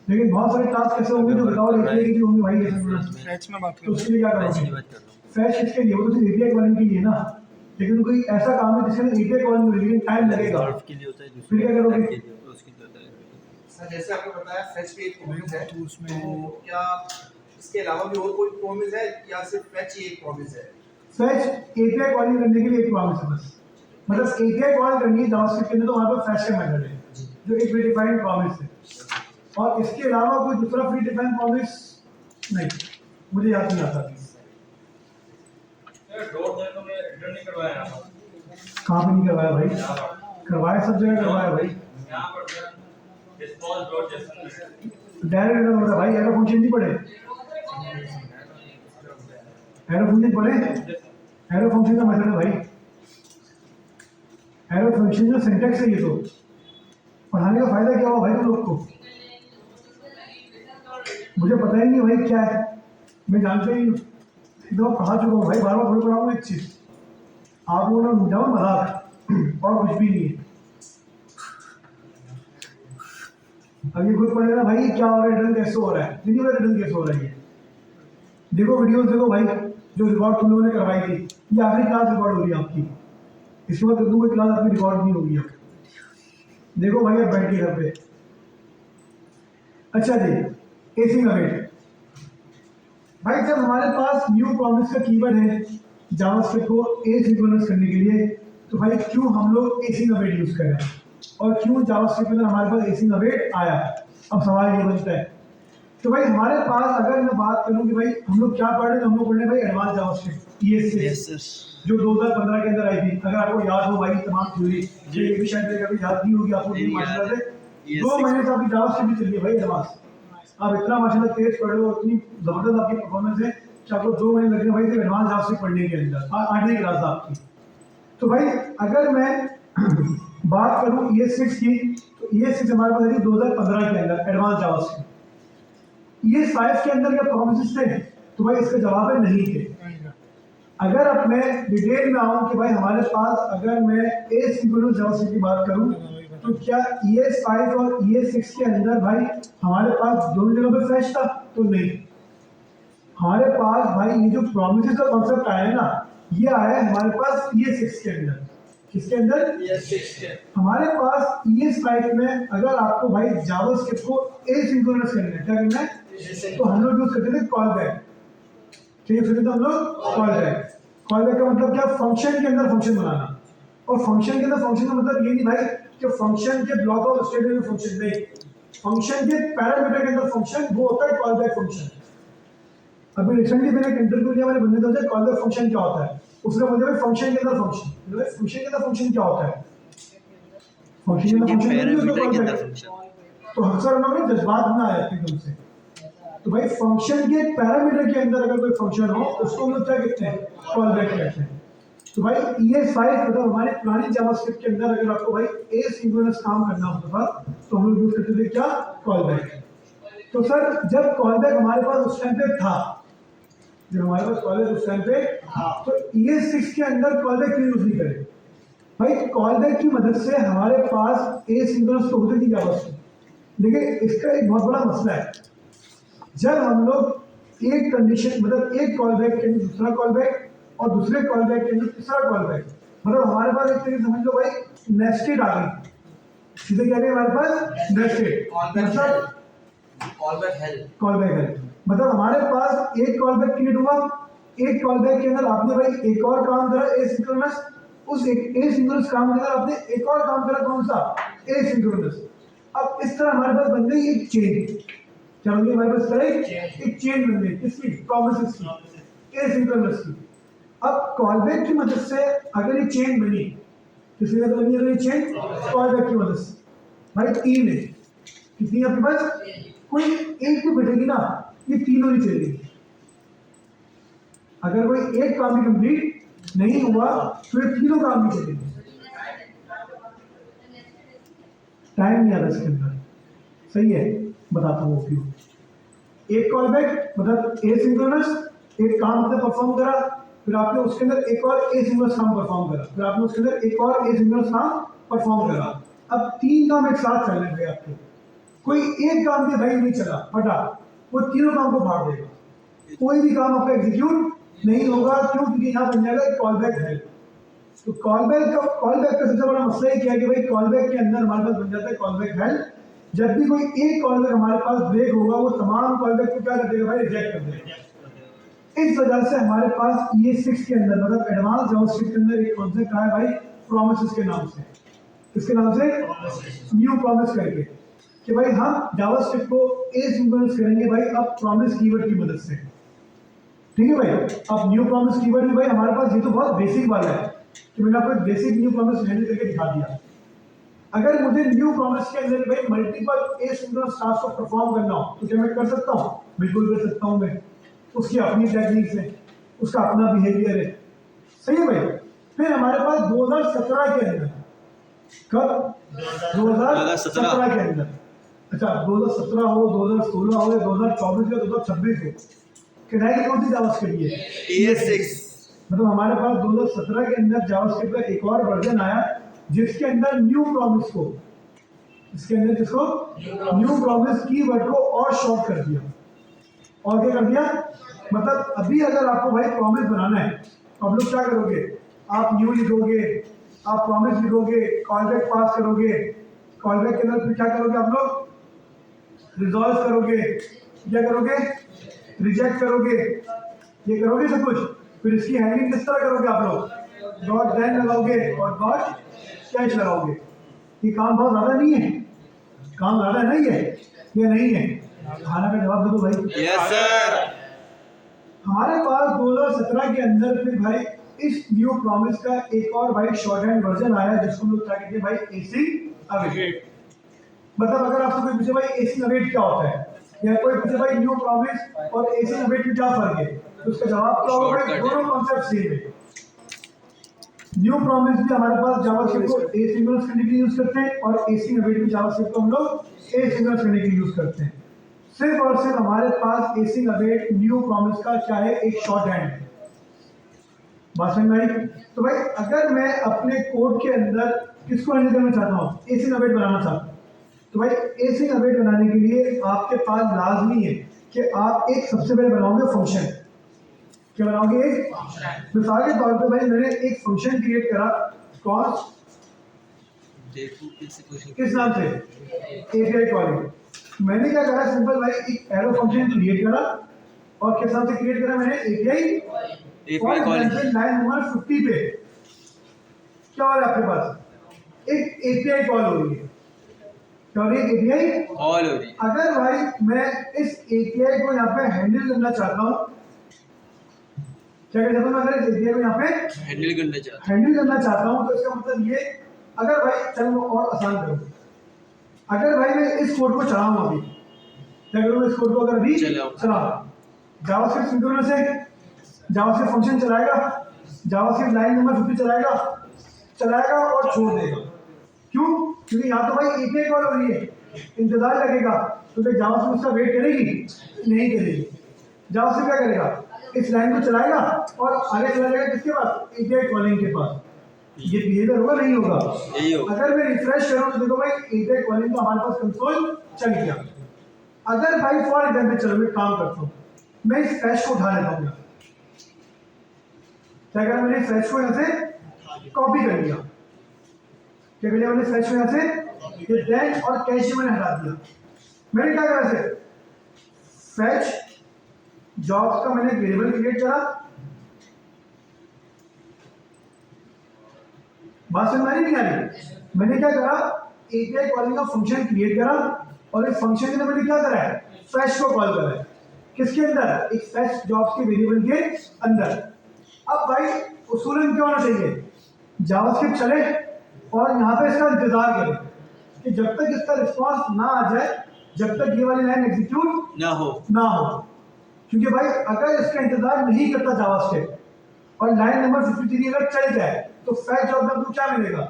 लेकिन बहुत सारे टास्क ऐसे होंगे जो विदाउट API के भी होंगे भाई एसिंक्रोनस में। फैच में बात तो करो। उसके लिए क्या फैच की करोगे? बात कर रहा हूँ। फैच किसके लिए? वो तो सिर्फ API कॉलिंग के लिए ना। लेकिन कोई ऐसा काम है जिसके लिए API कॉलिंग होगी लेकिन टाइम लगेगा, रिजल्ट के लिए होता है, फिर क्या करोगे? के लिए होता है, उसके लिए होता है। सर जैसे आपने बताया फैच पे एक प्रॉमिस है, तो उसमें तो क्या इसके अलावा भी और कोई प्रॉमिस है या सिर्फ फैच ही एक प्रॉमिस है? फैच API कॉलिंग करने के लिए एक प्रॉमिस है बस। मतलब API कॉल करनी है जावास्क्रिप्ट के अंदर, तो वहाँ पर फैच का मेथड है जो एक प्रीडिफाइंड प्रॉमिस है। और इसके अलावा कोई दूसरा प्रीडिफाइंड प्रॉमिस नहीं, मुझे याद नहीं आता। कहाँ पे नहीं करवाया भाई? करवाया, सब जगह करवाया भाई। डायरेक्ट एरर होता है भाई, एरर फंक्शन नहीं पढ़े? एरर फंक्शन पढ़े? एरर फंक्शन का मतलब है भाई, एरर फंक्शन का सिंटैक्स है ये। तो पढ़ाने का फायदा क्या हुआ भाई तुम लोग को? मुझे पता ही नहीं भाई क्या है, मैं जानते ही एकदम पढ़ा चुका हूँ भाई, बार बार थोड़ी पढ़ाऊंगा एक चीज। आप लोगों ने समझाओ मजाक और कुछ भी नहीं है। अब ये खुद पढ़ेगा भाई क्या हो रहा है, रिटर्न कैसे हो रहा है, नहीं पता रिटर्न कैसे हो रहा है। ये देखो वीडियोस देखो भाई, जो रिकॉर्ड तुम लोगों ने करवाई थी, ये आखिरी क्लास रिकॉर्ड हो रही है आपकी। इसके बाद कोई क्लास आपकी रिकॉर्ड नहीं होगी अब। देखो भाई अब बैठ के घर पे। अच्छा जी, एसिंग अवेट। भाई जब हमारे पास न्यू प्रॉमिस का कीवर्ड है जावास्क्रिप्ट को एसिंक्रोनस करने के लिए, तो भाई क्यों हम लोग एसिंग अवेट यूज करें और क्यों जावास्क्रिप्ट में हमारे पास एसिंग अवेट आया? अब सवाल ये बनता है तो भाई हमारे पास अगर मैं बात करूं कि भाई हम लोग क्या पढ़ रहे हैं, तो हम लोग पढ़ रहे हैं भाई advance JavaScript ES6 yes sir. जो 2015 के अंदर आई थी। अगर आपको याद हो भाई तमाम थ्योरी, जी। ये भी शायद मेरे कभी याद नहीं होगी आपको, नहीं नहीं याद माशाल्लाह है। से ES6 2 महीने से आपकी जावास्क्रिप्ट भी चल रही है भाई एडवांस। आप इतना माशाल्लाह तेज पढ़ रहे हो, इतनी जबरदस्त आपकी परफॉर्मेंस है कि आपको 2 महीने लग रहे हैं भाई सिर्फ एडवांस जावास्क्रिप्ट पढ़ने के अंदर, 8वीं क्लास आपकी। तो भाई अगर मैं बात करूं ES6 की, तो ES6 हमारे पास है 2015 के अंदर एडवांस जावास्क्रिप्ट। ES5 के अंदर क्या प्रोमिसेस थे? तो भाई इसका जवाब है नहीं थे। अगर अब मैं डिटेल में आऊं कि भाई हमारे पास अगर मैं एसिंक्रोनस जावास्क्रिप्ट की बात करूं, तो क्या ES5 और ES6 के अंदर भाई हमारे पास दोनों जगह पे फ्लैश था? तो नहीं। हमारे पास भाई ये जो प्रोमिसेस का कॉन्सेप्ट आया है ना, ये आया है हमारे पास ES6 के अंदर। किसके अंदर? हमारे पास ES5 में अगर आपको भाई जावास्क्रिप्ट को एसिंक्रोनस करना है, क्या करना है? तो हम लोग यूज करते थे कॉल बैक। ठीक है, तो हम लोग कॉल बैक। कॉल बैक का मतलब क्या? फंक्शन के अंदर फंक्शन बनाना। और फंक्शन के अंदर फंक्शन का मतलब ये नहीं भाई कि फंक्शन के ब्लॉक ऑफ स्टेटमेंट में फंक्शन नहीं, फंक्शन के पैरामीटर के अंदर फंक्शन, वो होता है कॉल बैक फंक्शन। अभी रिसेंटली मैंने एक इंटरव्यू लिया, मैंने बंदे से कॉल बैक फंक्शन क्या होता है, उसका मतलब है फंक्शन के अंदर फंक्शन। फंक्शन के अंदर फंक्शन क्या होता है? फंक्शन के अंदर फंक्शन नहीं होता पैरामीटर कॉल के अंदर बैक। फंक्शन। तो अक्सर हम लोग जज्बात में आए एकदम से। तो भाई फंक्शन के पैरामीटर के अंदर अगर कोई फंक्शन हो, उसको हम लोग क्या कहते हैं? कॉल बैक कहते हैं। तो भाई ES5 मतलब हमारे पुरानी जावास्क्रिप्ट के अंदर अगर आपको भाई एसिंक्रोनस काम करना होता था, तो हम लोग यूज करते थे क्या? Call back. तो सर जब कॉल बैक हमारे पास उस टाइम पे था, जब हमारे पास कॉल बैक उस टाइम पे तो ES6 के अंदर कॉल बैक क्यों यूज नहीं करे? भाई कॉल बैक की मदद से हमारे पास एसिंक्रोनस तो होती थी जावास्क्रिप्ट, लेकिन इसका एक बहुत बड़ा मसला है। जब हम लोग एक कंडीशन मतलब एक कॉल बैक के अंदर दूसरा कॉल बैक और दूसरे कॉल बैक के अंदर तीसरा कॉल बैक, मतलब हमारे पास एक तरीके समझ लो भाई नेस्टेड आ गई। सीधे क्या है हमारे पास? नेस्टेड। मतलब कॉल बैक है, मतलब हमारे पास एक कॉल बैक क्रिएट हुआ, एक कॉल बैक के अंदर आपने भाई एक और काम करा एसिंक्रोनस, उस एक एसिंक्रोनस काम के अंदर आपने एक और काम करा, कौन सा? एसिंक्रोनस। अब इस तरह हमारे पास बन गई एक चेन। क्या बन गई हमारे पास? एक चेन बन गई। किसकी? प्रोमिसेस की, एसिंक्रोनस की। अब कॉल बैक की मदद से अगर ये चेन बनी, किसकी मदद बनी? अगर ये चेन कॉल बैक की मदद से, भाई 3 है। कितनी आपके पास? कोई एक भी बटेगी ना, ये तीनों ही चलेगी। अगर कोई एक काम भी कंप्लीट नहीं हुआ, तो ये तीनों काम भी चलेंगे। टाइम नहीं आता इसके अंदर, सही है, बताता हूँ क्यों। एक कॉल बैक मतलब एसिंक्रोनस, एक काम आपने परफॉर्म करा, फिर आपने उसके अंदर एक और एसिंक्रोनस काम परफॉर्म करा, फिर आपने उसके अंदर एक और एसिंक्रोनस काम परफॉर्म करा। अब 3 काम एक साथ चल रहे हैं आपके, कोई एक काम के भाई नहीं चला फटा, वो तीनों काम को फाड़ देगा, कोई भी काम आपका एग्जीक्यूट नहीं होगा। क्यों? क्योंकि यहाँ बन जाएगा कॉल बैक है। तो कॉल बैक का सबसे बड़ा मसला ये क्या है कि भाई कॉल बैक के अंदर हमारे पास बन जाता है कॉल बैक है। जब भी कोई एक कॉल बैक हमारे पास ब्रेक होगा, वो तमाम कॉल बैक को क्या कर देगा भाई? रिजेक्ट कर देगा। इस वजह से हमारे पास ES6 के अंदर मतलब एडवांस जावास्क्रिप्ट के अंदर एक कॉन्सेप्ट आया भाई प्रोमिसेस के नाम से। किसके नाम से? न्यू प्रॉमिस करके, कि भाई हम जावास्क्रिप्ट को एसिंक्रोनस करेंगे भाई अब प्रॉमिस कीवर्ड की मदद से। ठीक है भाई, अब न्यू प्रॉमिस कीवर्ड में भाई हमारे पास ये तो बहुत बेसिक वाला है कि मैंने आपको एक बेसिक न्यू प्रॉमिस हैंडल करके दिखा दिया। अगर मुझे न्यू प्रॉमिस के अंदर भाई मल्टीपल एसिंक्रोनस टास्क को परफॉर्म करना हो, तो क्या मैं कर सकता हूँ? बिल्कुल कर सकता हूँ मैं। उसकी अपनी टेक्निक्स है, उसका अपना बिहेवियर है, सही है भाई। फिर हमारे पास 2017 के अंदर, कब? 2017 के अंदर, अच्छा 2017 हो, 2016 हो या 2024 या 2026 हो, कढ़ाई कौन सी जावास्क्रिप्ट है? ES6। मतलब हमारे पास 2017 के अंदर जावास्क्रिप्ट का एक और वर्जन आया जिसके अंदर न्यू प्रॉमिस को, इसके अंदर जिसको न्यू प्रॉमिस कीवर्ड को और शॉर्ट कर दिया। और क्या कर दिया? मतलब अभी अगर आपको भाई प्रॉमिस बनाना है, तो आप लोग क्या करोगे? आप न्यू लिखोगे, आप प्रॉमिस लिखोगे, कॉल बैक पास करोगे, कॉल बैक के अंदर फिर क्या करोगे आप लोग? रिजॉल्व करोगे, क्या करोगे? रिजेक्ट करोगे, ये करोगे सब कुछ। फिर इसकी हैंडलिंग किस तरह करोगे आप लोग? डॉट देन लगाओगे और डॉट कैच लगाओगे। ये काम बहुत ज़्यादा नहीं है, काम ज़्यादा नहीं है, ये नहीं है। खाना का जवाब दे दो भाई। Yes sir. हमारे पास 2017 के अंदर फिर भाई इस न्यू प्रॉमिस का एक और भाई शॉर्ट हैंड वर्जन आया जिसको हम लोग क्या कहते हैं भाई एसी अवेट। मतलब अगर आपको कोई पूछे भाई एसी अवेट क्या होता है या कोई पूछे भाई न्यू प्रॉमिस और एसी अवेट में क्या फर्क है तो उसका जवाब क्या होगा भाई दोनों कॉन्सेप्ट सेम है। न्यू प्रॉमिस भी हमारे पास जावास्क्रिप्ट को एसिंक्रोनस करने के लिए यूज करते हैं और एसी अवेट भी जावास्क्रिप्ट को हम लोग एसिंक्रोनस करने के लिए यूज करते हैं। सिर्फ और सिर्फ हमारे पास एसी अवेट न्यू प्रॉमिस का क्या है एक शॉर्ट हैंड है। बात समझ में आई? तो भाई अगर मैं अपने कोड के अंदर किसको हैंडल करना चाहता हूँ एसी अवेट बनाना चाहता हूँ तो भाई एसी अवेट बनाने के लिए आपके पास लाजमी है कि आप एक सबसे पहले बनाओगे फंक्शन। क्या बनाओगे? एक मिसाल के तौर पे भाई मैंने एक फंक्शन क्रिएट करा कौन किस नाम से एपीआई कॉलिंग। मैंने क्या करा सिंपल भाई एक एरो फंक्शन क्रिएट करा और किस नाम से क्रिएट करा मैंने एपीआई कॉलिंग। लाइन नंबर 50 पे क्या हो रहा है आपके पास एक एपीआई कॉल हो रही है। क्या हो रही है? एपीआई कॉल हो रही है। अगर भाई मैं इस एपीआई को यहाँ पे हैंडल करना चाहता हूँ क्या कर सकता हूँ अगर इस एपीआई को यहाँ पे हैंडल करना चाहता हूँ तो इसका मतलब ये अगर भाई चलो और आसान करूँ अगर भाई मैं इस कोड को चलाऊँ अभी क्या करूँ इस कोड को अगर अभी चला जावास्क्रिप्ट सिंक्रोनस है जावास्क्रिप्ट फंक्शन चलाएगा जावास्क्रिप्ट लाइन नंबर 50 चलाएगा और छोड़ देगा। क्यों? क्योंकि यहाँ तो भाई एपीआई कॉल हो रही है इंतजार लगेगा तो फिर जावास्क्रिप्ट उसका वेट करेगी नहीं करेगी। जावास्क्रिप्ट क्या करेगा इस लाइन को चलाएगा और आगे चला जाएगा किसके पास एपीआई कॉलिंग के पास। ये बिहेवियर होगा नहीं होगा? अगर मैं रिफ्रेश करूँ तो देखो भाई एपीआई कॉलिंग का हमारे पास कंसोल चल गया। अगर भाई फॉर एग्जाम्पल चलो मैं काम करता हूँ मैं इस फैश को उठा लेता हूँ क्या करा मैंने फैच को यहाँ से कॉपी कर लिया। क्या कर लिया मैंने फैच को यहाँ से ये दैन और कैश मैंने हटा दिया। मैंने क्या करा से फैच जॉब्स का मैंने वेरिएबल क्रिएट करा। बात समझ में नहीं आ रही? मैंने क्या करा एपीआई कॉलिंग का फंक्शन क्रिएट करा और इस फंक्शन के अंदर मैंने क्या करा है फैच को कॉल करा है किसके अंदर एक फैच जॉब्स के वेरिएबल के अंदर। अब भाई उसूलन क्या होना चाहिए जावास्क्रिप्ट चले और यहाँ पे इसका इंतजार करें कि जब तक इसका रिस्पांस ना आ जाए जब तक ये वाली लाइन एग्जीक्यूट ना हो क्योंकि भाई अगर इसका इंतजार नहीं करता जावास्क्रिप्ट और लाइन नंबर 53 अगर चल जाए तो फैच जॉब में आपको क्या मिलेगा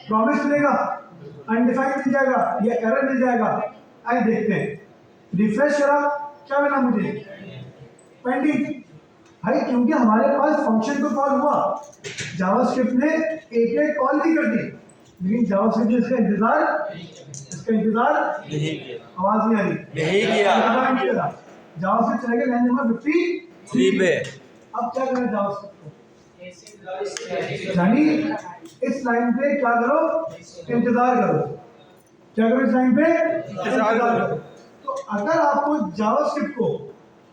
प्रॉमिस मिलेगा अनडिफाइंड मिल जाएगा या एरर मिल जाएगा। आइए देखते हैं रिफ्रेश करा क्या मिला मुझे पेंडिंग भाई क्योंकि हमारे पास फंक्शन तो कॉल हुआ जावास्क्रिप्ट ने एपीआई कॉल भी कर दी लेकिन जावास्क्रिप्ट ने इसका इंतजार नहीं किया। आवाज नहीं आ रही जावास्क्रिप्ट चला गया लाइन नंबर 53 पे। अब क्या करना जावास्क्रिप्ट को यानी इस लाइन पे क्या करो इंतजार करो। क्या करो इस लाइन पे इंतजार करो। तो अगर आपको जावास्क्रिप्ट को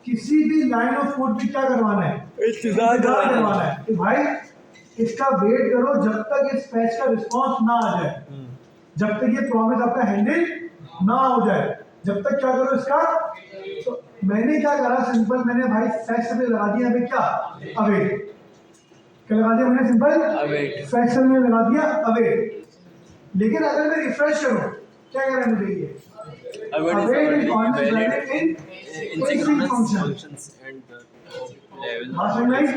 किसी भी लाइन ऑफ कोड भी क्या करवाना है इंतजार करवाना है कि भाई इसका वेट करो जब तक इस फैच का रिस्पांस ना आ जाए जब तक ये प्रॉमिस आपका हैंडल ना हो जाए जब तक क्या करो इसका। तो मैंने क्या करा सिंपल मैंने भाई फैच से लगा दिया अभी क्या अवेट क्या लगा दिया मैंने सिंपल फैच से मैंने लगा दिया अवेट। लेकिन अगर मैं रिफ्रेश करूं क्या करना मुझे ये await is always valid in async functions and level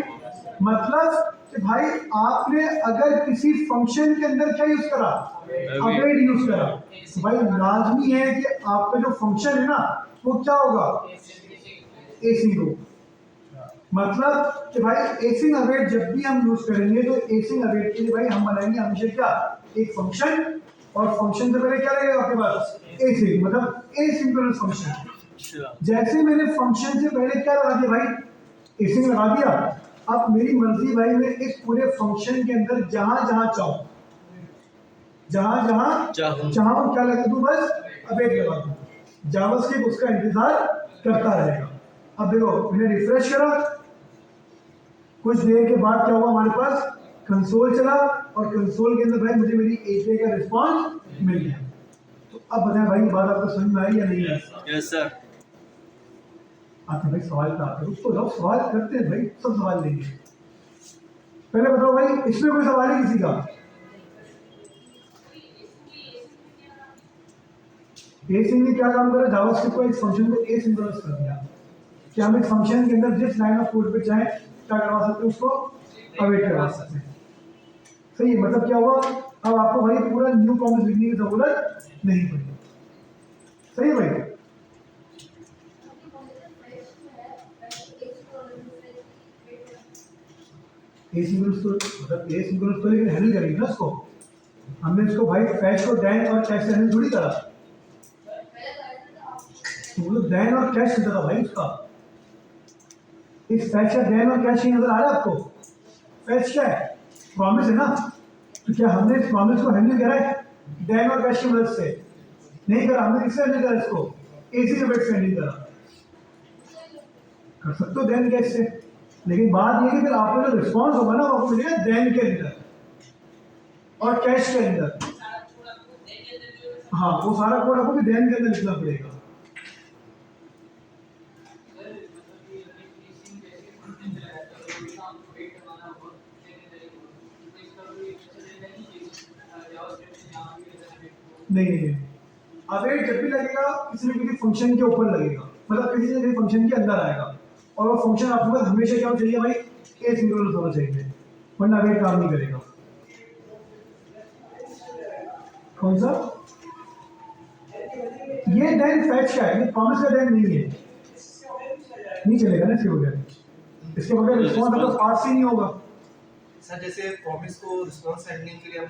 मतलब कि भाई आपने अगर किसी फंक्शन के अंदर क्या यूज करा अवेट यूज करा भाई लाजमी है कि आपका जो फंक्शन है ना वो क्या होगा एसिंक हो। मतलब कि भाई एसिंक अवेट जब भी हम यूज करेंगे तो एसिंक अवेट के लिए भाई हम बनाएंगे हमेशा क्या एक फंक्शन और फंक्शन से पहले क्या रहेगा आपके पास एसिंक मतलब एसिंक्रोनस फंक्शन। जैसे मैंने फंक्शन से पहले क्या लगा दिया भाई एसिंक लगा दिया। अब मेरी मर्जी भाई मैं इस पूरे फंक्शन के अंदर जहां जहां चाहूं क्या लगा दूं बस अवेट लगा दूं जावास्क्रिप्ट उसका इंतजार करता रहेगा। अब देखो मैंने रिफ्रेश करा कुछ देर के बाद क्या हुआ हमारे पास कंसोल चला और कंसोल के अंदर भाई मुझे मेरी एपीआई का रिस्पांस मिल गया। तो अब बताएं भाई, बात आपको समझ में आई या नहीं आई? Yes sir. आते भाई सवाल पे आते हैं, उसको जाओ सवाल करते हैं भाई, सब सवाल लेंगे। पहले बताओ भाई, इसमें कोई सवाल है किसी का? एसिंग ने क्या काम करा? जावास्क्रिप्ट को एक फंक्शन को एसिंक्रोनस कर दिया कि हम एक फंक्शन के अंदर जिस लाइन ऑफ कोड पे चाहे क्या करवा सकते हैं, उसको अवेट करवा सकते हैं। सही है, मतलब क्या हुआ, अब आपको भाई पूरा न्यू प्रॉमिस लिखने की जरूरत नहीं पड़ी। सही है भाई? एसिंक्रोनस तो मतलब एसिंक्रोनस तो लेकिन हैंडल करेंगे ना उसको। हमने इसको भाई फैच को दैन और कैश से हैंडल थोड़ी करा, तो वो दैन और कैश होता था भाई उसका। इस फैच का दैन और कैश ही नजर आ रहा है आपको? फैच क्या है? प्रॉमिस है ना। तो क्या हमने इस प्रॉमिस को हैंडल करा है दैन और कैश की मदद से? नहीं करा। हमने किससे हैंडल करा इसको? एसी के बेट से हैंडल करा। कर सकते हो दैन कैश से, लेकिन बात ये है कि फिर आपका जो रिस्पॉन्स होगा ना वो आपको मिलेगा दैन के अंदर और कैश के अंदर। हाँ, वो सारा कोड आपको भी दैन के अंदर लिखना पड़ेगा। नहीं, अवेट जब भी लगेगा किसी न किसी फंक्शन के ऊपर लगेगा, मतलब किसी न किसी फंक्शन के अंदर आएगा, और वो फंक्शन आपके पास हमेशा क्या चाहिए भाई? एसिंक्रोनस होना चाहिए, वरना अवेट काम नहीं करेगा। कौन सा? ये देन फैच का है, ये प्रॉमिस का देन नहीं है, नहीं चलेगा ना इसके बगैर। इसके बगैर रिस्पॉन्स आपका पास ही नहीं होगा। सर जैसे प्रॉमिस को रिस्पॉन्स सेंडिंग के लिए हम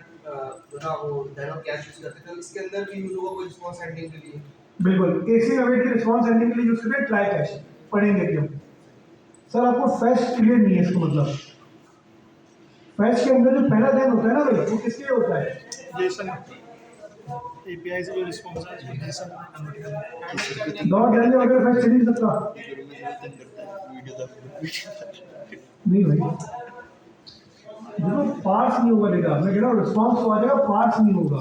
जो ना वो दैन और कैश यूज करते थे, इसके अंदर भी यूज होगा कोई रिस्पॉन्स सेंडिंग के लिए? बिल्कुल, एसी अवेट की रिस्पॉन्स सेंडिंग के लिए यूज करते हैं ट्राई कैश, पढ़ेंगे भी हम। सर आपको फैच क्लियर नहीं है इसका मतलब? फैच के अंदर जो पहला देन होता है ना भाई, वो किसके लिए होता है? जेसन एपीआई से जो रिस्पॉन्स है उसको जेसन में कन्वर्ट करना है। डॉट देन वगैरह फैच चल नहीं सकता। नहीं भाई, देखो पार्स नहीं होगा डेटा, मैं कह रहा हूँ रिस्पॉन्स तो आ जाएगा, पार्स नहीं होगा।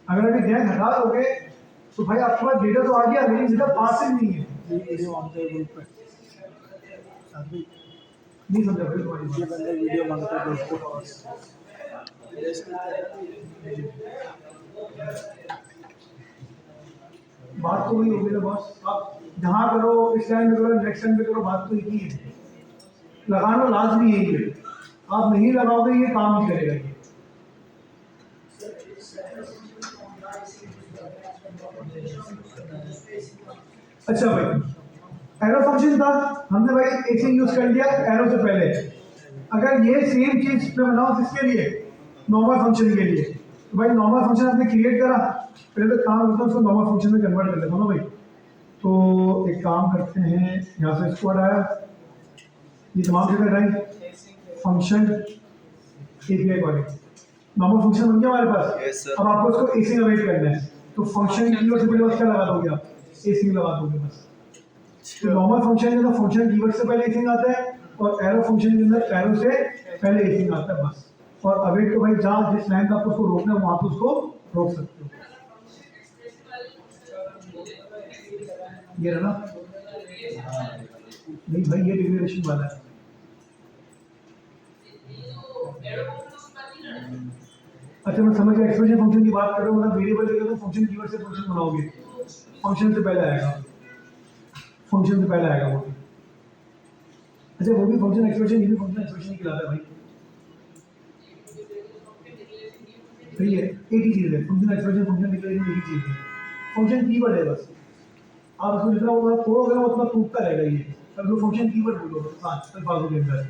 अगर अभी देन हटा दोगे तो भाई आपके पास डेटा तो आ गया, लेकिन डेटा पार्सिंग नहीं है। ये वीडियो मांगते हैं ग्रुप पे, अभी नहीं समझा भाई तुम्हारी ये बात। बंदा वीडियो मांगता है ग्रुप पे। बात तो वही होगी ना बॉस, आप जहाँ करो, इस लाइन में करो, नेक्स्ट लाइन में करो, बात तो एक ही है। लगाना लाजमी यही है, आप नहीं लगाओगे ये काम नहीं करेगा ये। अच्छा भाई, एरो फंक्शन था, हमने भाई एसिंग यूज कर लिया एरो से पहले। अगर ये सेम चीज मैं बनाऊं किसके लिए? नॉर्मल फंक्शन के लिए। तो भाई नॉर्मल फंक्शन आपने क्रिएट करा, पहले तो काम करता हूँ उसको नॉर्मल फंक्शन में कन्वर्ट कर लेता हूँ ना भाई। तो एक काम करते हैं, यहाँ से इसको हटाया, ये तमाम जगह हटाई, फंक्शन एपीआई वाले नॉर्मल फंक्शन बन गया हमारे पास। Yes, sir. अब आपको इसको एसिंग अवेट करना है, तो फंक्शन कीवर्ड से पहले बस क्या लगा दोगे आप? एसिंग लगा दोगे बस। तो नॉर्मल फंक्शन के अंदर फंक्शन कीवर्ड से पहले एसिंग आता है, और एरो फंक्शन के अंदर एरो से पहले एसिंग आता है बस। और अवेट तो भाई जहाँ जिस लाइन पे आपको उसको रोकना है वहाँ पे उसको रोक सकते हो। ये रहा ना? नहीं भाई, ये डिक्लेरेशन वाला है। अच्छा मैं समझ गया, एक्सप्रेशन फंक्शन की बात कर रहे हो, मतलब वेरिएबल लेके तो फंक्शन कीवर्ड से फंक्शन बनाओगे, फंक्शन से पहले आएगा, फंक्शन से पहले आएगा वो। अच्छा वो भी फंक्शन एक्सप्रेशन, ये भी फंक्शन एक्सप्रेशन ही कहलाता है भाई। सही है, एक ही चीज़ है, फंक्शन एक्सप्रेशन फंक्शन डिक्लेरेशन एक ही चीज़ है, फंक्शन कीवर्ड है बस। आप उसको जितना वो खोलोगे वो उतना टूटता रहेगा ये, तब तो फंक्शन कीवर्ड बोलो अल्फाजों के अंदर।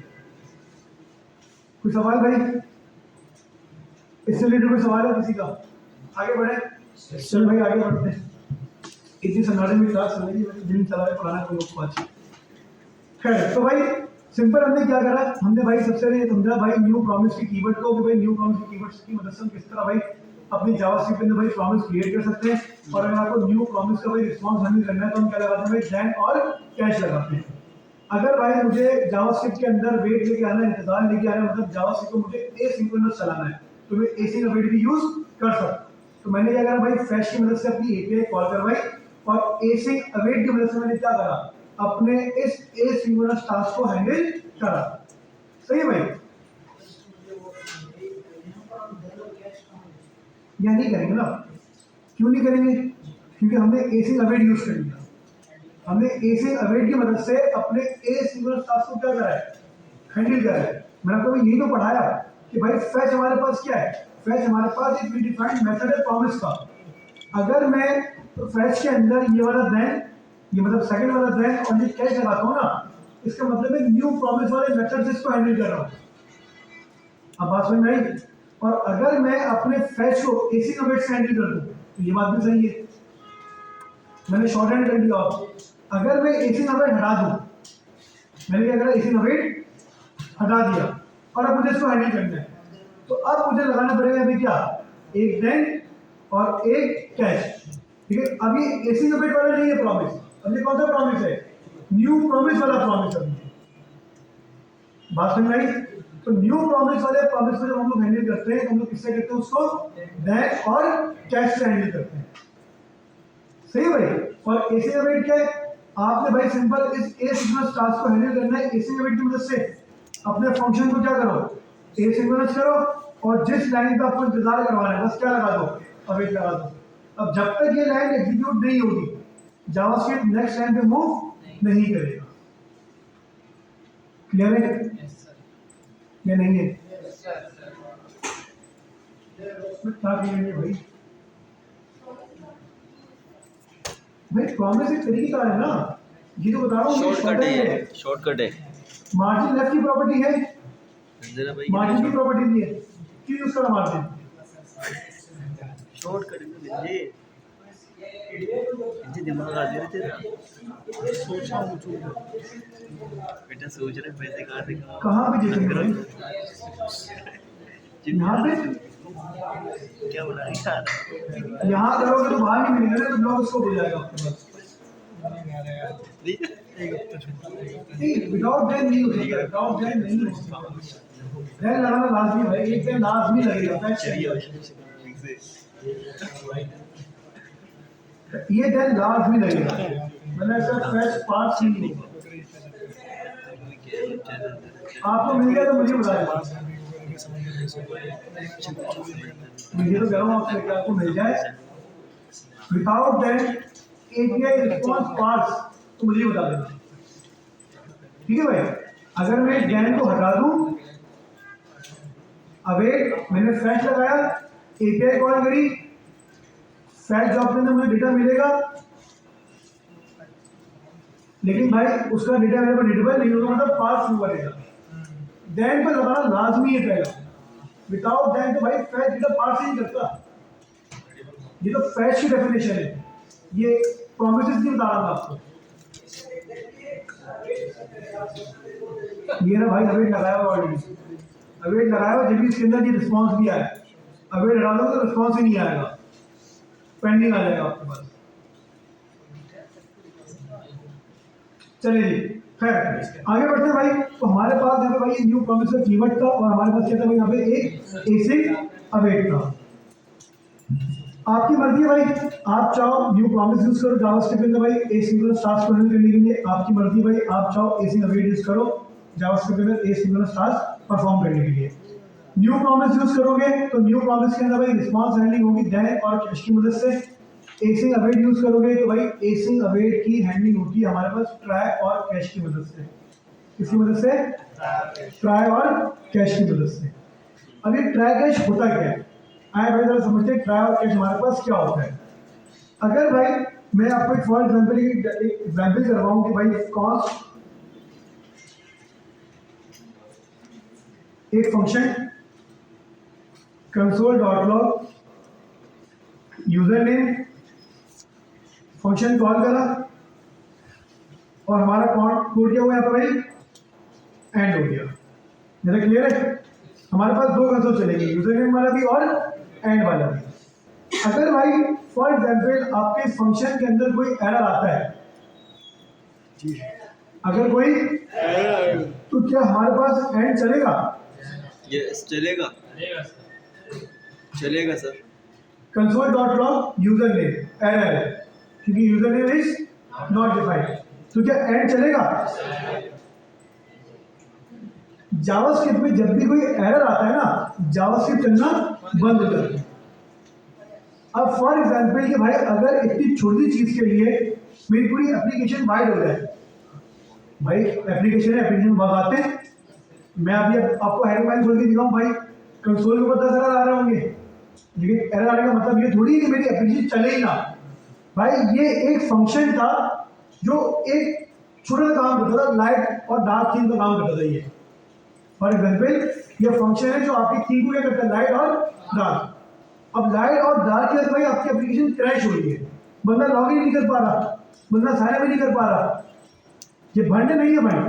कोई सवाल भाई? इससे रिलेटेड कोई सवाल है किसी का? आगे बढ़े, चल भाई आगे बढ़ते हैं। इतनी सन्नाटे में क्लास चल रही है, दिन चला है पढ़ाना कोई लोग पाँच। खैर, तो भाई सिंपल हमने क्या करा, हमने भाई सबसे पहले ये समझा भाई न्यू प्रॉमिस की कीवर्ड को, कि भाई न्यू प्रॉमिस की कीवर्ड्स की मदद से हम किस तरह भाई अपनी जावास्क्रिप्ट के अंदर भाई प्रॉमिस क्रिएट कर सकते हैं। और अगर आपको न्यू प्रॉमिस का भाई रिस्पॉन्स हैंडल करना है तो हम क्या लगाते हैं भाई? देन और कैश लगाते हैं। अगर भाई मुझे जावास्क्रिप्ट के अंदर वेट लेके आना है, इंतजार लेके आना है, मतलब जावास्क्रिप्ट को मुझे एसिंक्रोनस चलाना है, तो मैं एसिंक अवेट भी यूज कर सकता हूँ। तो मैंने क्या करा भाई, फैच की मदद से अपनी एपीआई कॉल करवाई और एसिंग अवेट की मदद से मैंने क्या करा, अपने इस एसिंक्रोनस टास्क को हैंडल करा। सही है भाई? या नहीं करेंगे ना? क्यों नहीं करेंगे? क्योंकि हमने एसिंग अवेट यूज कर लिया। हमने एसिंग अवेट की मदद से अपने एसिंक्रोनस टास्क को क्या करा है, हैंडल करा है। मैंने आपको यही तो पढ़ाया कि भाई फैच हमारे पास क्या है, फैच हमारे पास एक प्रीडिफाइंड मेथड है प्रॉमिस का। अगर मैं फैच के अंदर ये वाला देन, ये मतलब सेकंड वाला देन और ये कैश लगाता हूँ ना, इसका मतलब है न्यू प्रॉमिस वाले मेथड से इसको हैंडल कर रहा हूँ। अब बात समझ में आई? और अगर मैं अपने फैच को एसिंग अवेट से हैंडल कर दूं तो ये बात भी सही है, मैंने शॉर्ट हैंड कर दिया आपको। अगर मैं एसिंग अवेट हटा दूं, मैंने क्या करा, एसिंग अवेट हटा दिया और अब मुझे इसको हैंडल करना है, तो अब मुझे लगाना पड़ेगा अभी क्या, एक देन और एक कैश। ठीक है, अभी एसिंग अवेट वाला नहीं है प्रॉमिस, अब ये कौन सा प्रॉमिस है, न्यू प्रॉमिस वाला प्रॉमिस है। बात समझ में आई? तो न्यू प्रॉमिस वाले प्रॉमिस को जब हम लोग हैंडल करते हैं, हम लोग किससे करते हैं, उसको देन और कैश से हैंडल करते हैं। सही है भाई? और एसिंग अवेट क्या है, आपने भाई सिंपल इस एसिंक्रोनस टास्क को हैंडल करना है एसिंग अवेट की मदद से। अपने फंक्शन को क्या करो, एसिंक्रोनस करो और जिस लाइन पे आपको इंतजार करवाना है बस क्या लगा दो, अवेट लगा दो। अब जब तक ये लाइन एग्जीक्यूट नहीं होगी, जावास्क्रिप्ट नेक्स्ट लाइन पे मूव नहीं करेगा। क्लियर है या नहीं है? क्या क्लियर है भाई? भाई प्रॉमिस एक तरीके का है ना, ये तो बता रहा हूँ, शॉर्टकट है, शॉर्टकट है। मार्जिन लेफ्ट की प्रॉपर्टी है, जरा भाई मार्जिन की प्रॉपर्टी नहीं है, क्यों यूज करा मार्जिन? शॉर्टकट में ये दिमाग आ गया तेरा, सोचा कुछ बेटा सोच रहे पैसे कहाँ से कहाँ पे जीतेंगे भाई? यहाँ पे क्या बना यार, यहाँ करोगे तो बाहर नहीं मिलेगा ना, तो ब्लॉग उसको हो जाएगा आपके पास। एक हफ्ता छुट्टा विदाउट देन नहीं हो सकता, विदाउट देन नहीं हो सकता। देन लगाना लाजमी भाई, एक देन लाजमी लगेगा, फैक्ट है। ये देन लाजमी लगेगा, मैंने ऐसा फैक्ट पास ही नहीं होगा। आपको मिल गया तो मुझे बताएगा, मुझे तो कह रहा हूँ आपसे कि आपको मिल जाए without then API response parts, तो मुझे बता देना। ठीक है भाई? अगर मैं देन को हटा दूं, अवेट मैंने फैच लगाया, एपीआई कॉल करी, फैच जॉब के अंदर मुझे डेटा मिलेगा, लेकिन भाई उसका डेटा मेरे पर रीडेबल नहीं होगा, मतलब पास थ्रू करेगा। देन पर लगाना लाजमी है पहला, विदाउट देन तो भाई फैच डेटा पास ही नहीं करता। ये तो फैच की डेफिनेशन है, ये प्रोमिसेस नहीं बता रहा था आपको। ये ना भाई अवेट लगाया हुआ ऑलरेडी, अवेट लगाया हुआ, जब इसके अंदर ये रिस्पॉन्स भी आया, अवेट हटा दो तो रिस्पॉन्स ही नहीं आएगा, पेंडिंग आ जाएगा आपके पास। चलिए जी, खैर आगे बढ़ते हैं भाई। तो हमारे पास यहाँ पे भाई न्यू प्रॉमिस का कीवर्ड था और हमारे पास क्या था भाई यहाँ पे एक एसिंग अवेट था। आपकी मर्जी है भाई, आप चाहो न्यू प्रॉमिस यूज करो जावास्क्रिप्ट के अंदर भाई एसिंक्रोनस टास्क को हैंडल करने के लिए, आपकी मर्जी भाई, आप चाहो एसिंग अवेट यूज करो जावास्क्रिप्ट के अंदर एसिंक्रोनस टास्क परफॉर्म करने के लिए। न्यू प्रॉमिस यूज करोगे तो न्यू प्रॉमिस के अंदर भाई रिस्पॉन्स हैंडलिंग होगी देन और कैश की मदद से। एसिंग अवेट यूज करोगे तो भाई एसिंग अवेट की हैंडलिंग होती है हमारे पास ट्राई और कैश की मदद से। किसकी मदद से? ट्राई और कैश की मदद से। अब ये ट्राई कैश होता क्या है, आए भाई जरा समझते हैं ट्राई और कैश हमारे पास क्या होता है। अगर भाई मैं आपको एक फॉर एग्जाम्पल एग्जाम्पल करवाऊं कि भाई कॉस्ट एक function console.log user name function call करा और हमारा कोड क्या हुआ यहाँ पे भाई एंड हो गया। मेरा क्लियर है? हमारे पास दो कंसोल चलेंगे, यूजर नेम वाला भी और एंड वाला भी। अगर भाई फॉर एग्जाम्पल आपके फंक्शन के अंदर कोई एरर आता है, अगर कोई तो क्या हमारे पास एंड चलेगा? यस चलेगा, चलेगा sir. console.log user name error है क्योंकि user name is not defined. तो क्या एंड चलेगा? जावास्क्रिप्ट में जब भी कोई एरर आता है ना, जावास्क्रिप्ट चलना बंद हो जाता है। अब फॉर एग्जाम्पल कि भाई अगर इतनी छोटी चीज के लिए मेरी पूरी एप्लीकेशन वाइड हो जाए, भाई एप्लीकेशन बग आते हैं। मैं अभी आपको हेडर फाइल खोल के दिखाऊं भाई, कंसोल के ऊपर 10 एरर आ रहे होंगे, लेकिन एरर आने का मतलब ये थोड़ी है कि मेरी एप्लीकेशन चले ही ना। भाई ये एक फंक्शन था जो एक छोटा सा काम करता था, लाइट और डार्क थीम का काम करता था। ये फॉर एग्जाम्पल ये फंक्शन है जो आपकी थीम को क्या करता है, लाइट और डार्क। अब लाइट और डार्क के भाई आपकी एप्लीकेशन क्रैश हो रही है, बंदा लॉग इन नहीं कर पा रहा, बंदा साइन अप नहीं कर पा रहा, ये भंड नहीं है भाई।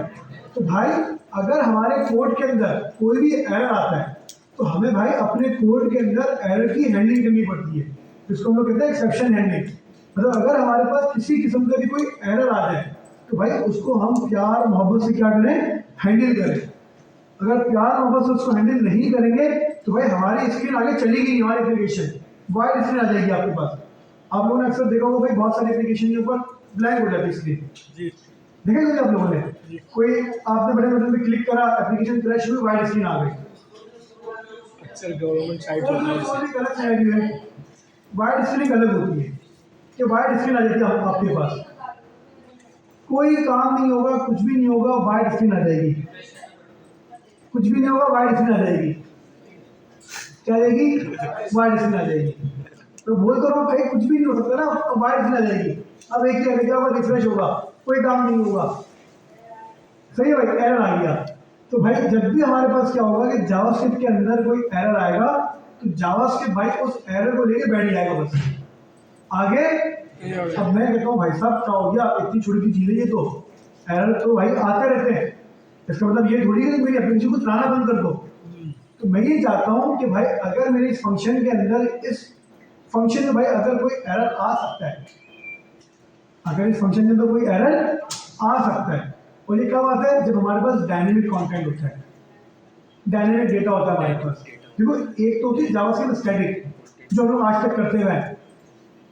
तो भाई अगर हमारे कोड के अंदर कोई भी एरर आता है तो हमें भाई अपने कोड के अंदर एरर की हैंडलिंग करनी पड़ती है, जिसको हम लोग कहते हैं एक्सेप्शन हैंडलिंग। मतलब अगर हमारे पास किसी किस्म का भी कोई एरर आ जाए तो भाई उसको हम प्यार मोहब्बत से क्या करें, हैंडल करें। अगर प्यार मोहब्बत से उसको हैंडल नहीं करेंगे तो भाई हमारी स्क्रीन आगे चलेगी नहीं, हमारी एप्लीकेशन वाइड स्क्रीन आ जाएगी आपके पास। आप लोगों ने अक्सर देखा होगा भाई बहुत सारी एप्लीकेशन के ऊपर ब्लैंक हो जाती है स्क्रीन, जी देखा कभी आप लोगों ने? कोई आपने बड़े बटन पे क्लिक करा, एप्लीकेशन क्रैश हुई, वाइड स्क्रीन आ गई। अक्सर गवर्नमेंट साइट और होती लोग है। एक अलग सिनेरियो है, वाइड स्क्रीन अलग होती है कि वाइड स्क्रीन आ जाती है आपके पास, कोई काम नहीं होगा, कुछ भी नहीं होगा, वाइड स्क्रीन आ जाएगी। कुछ भी नहीं होगा, वाइड स्क्रीन आ जाएगी। क्या आएगी? वाइड स्क्रीन आ जाएगी। तो बोल तो रहा हूँ भाई कुछ भी नहीं हो सकता ना, वाइड स्क्रीन आ जाएगी। अब एक ही क्या होगा, रिफ्रेश होगा, कोई काम नहीं होगा। सही है भाई, एरर आ गया। तो भाई जब भी हमारे पास क्या होगा कि जावास्क्रिप्ट के अंदर कोई एरर आएगा तो जावास्क्रिप्ट भाई उस एरर को लेके बैठ जाएगा बस आगे। अब मैं कहता हूँ भाई साहब क्या हो गया, इतनी छोटी सी चीज है ये, तो एरर तो भाई आते रहते हैं, इसका मतलब ये थोड़ी है कि मेरी एप्लीकेशन को चलाना बंद कर दो। तो मैं ये चाहता हूँ कि भाई अगर मेरे इस फंक्शन के अंदर, इस फंक्शन में भाई अगर कोई एरर आ सकता है, अगर इस फंक्शन के अंदर कोई एरर आ सकता है, और ये कब आता है, जब हमारे पास डायनेमिक कंटेंट होता है, डायनेमिक डेटा होता है हमारे पास। देखो एक तो होती है जावास्क्रिप्ट स्टैटिक जो हम लोग आज तक करते हुए हैं,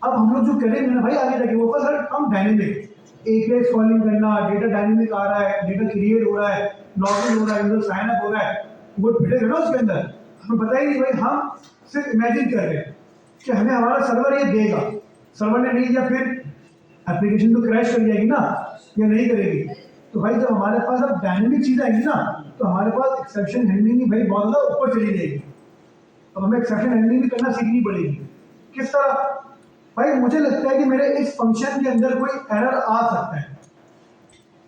अब हम लोग जो करेंगे ना भाई आगे जाके वो बस हम डायनेमिक एपीआई कॉलिंग करना, डेटा डायनेमिक आ रहा है, डेटा क्रिएट हो रहा है, लॉगिन हो रहा है, यूजर साइन अप हो रहा है, वो फिटेगा ना उसके अंदर, हमें पता ही नहीं भाई। हम सिर्फ इमेजिन कर रहे हैं कि हमें हमारा सर्वर ये देगा, सर्वर ने नहीं दिया फिर एप्लीकेशन तो क्रैश कर जाएगी ना, या नहीं करेगी। तो भाई जब हमारे पास अब डायनेमिक चीज़ आएगी ना तो हमारे पास एक्सेप्शन हैंडलिंग भाई बहुत ज़्यादा ऊपर चली जाएगी। अब हमें एक्सेप्शन हैंडलिंग भी करना सीखनी पड़ेगी। किस तरह? भाई मुझे लगता है कि मेरे इस फंक्शन के अंदर कोई एरर आ सकता है।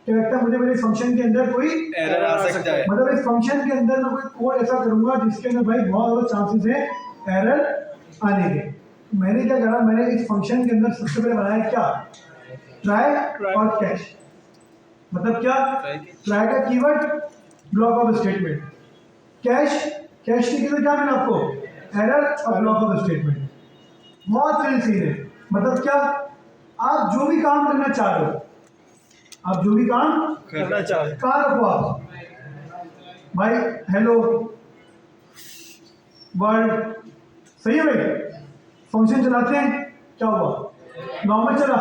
क्या लगता है मुझे, मेरे इस फंक्शन के अंदर कोई एरर आ सकता है। मतलब इस फंक्शन के अंदर मैं कोई कोड ऐसा करूंगा जिसके अंदर भाई बहुत ज़्यादा चांसेस है एरर आने के। तो मैंने क्या करा, मैंने इस फंक्शन के अंदर सबसे पहले बनाया क्या, ट्राई और कैश। मतलब क्या, ट्राई का keyword block of statement, cash के अंदर क्या मिला आपको, एरर और ब्लॉक ऑफ स्टेटमेंट। बहुत सिंपल सीन है। मतलब क्या, आप जो भी काम करना चाह रहे हो, आप जो भी काम करना चाहे कहाँ रखो आप भाई, हेलो वर्ल्ड, सही है भाई। फंक्शन चलाते हैं, क्या हुआ, नॉर्मल चला,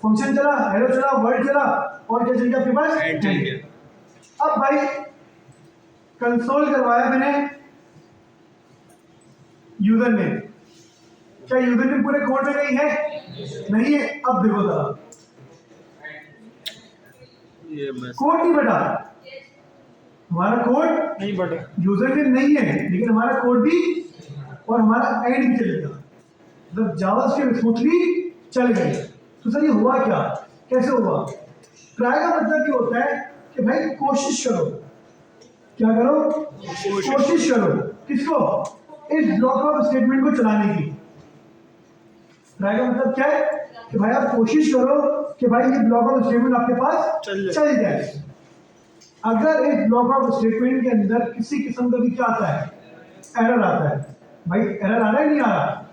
फंक्शन चला, हेलो चला, वर्ल्ड चला, और क्या चाहिए आपके पास, एंड चाहिए। अब भाई कंसोल करवाया मैंने यूजर नेम, क्या यूजर नेम पूरे कोड में नहीं है, नहीं है। अब देखो जरा, ये बस कोड नहीं बटा, हमारा कोड नहीं बट यूजर नेम नहीं है, लेकिन हमारा कोड भी और हमारा एंड भी चलेगा, मतलब जावास्क्रिप्ट स्मूथली चल गई। तो सर ये हुआ क्या, कैसे हुआ? ट्राई का मतलब क्या होता है कि भाई कोशिश करो, क्या करो, कोशिश करो, किसको, इस ब्लॉक ऑफ स्टेटमेंट को चलाने की। ट्राई का मतलब क्या है कि भाई आप कोशिश करो कि भाई ये ब्लॉक ऑफ स्टेटमेंट आपके पास चल चल जाए। अगर इस ब्लॉक ऑफ स्टेटमेंट के अंदर किसी किस्म का भी क्या आता है, एरर आता है, भाई एरर आ रहा है नहीं आ रहा,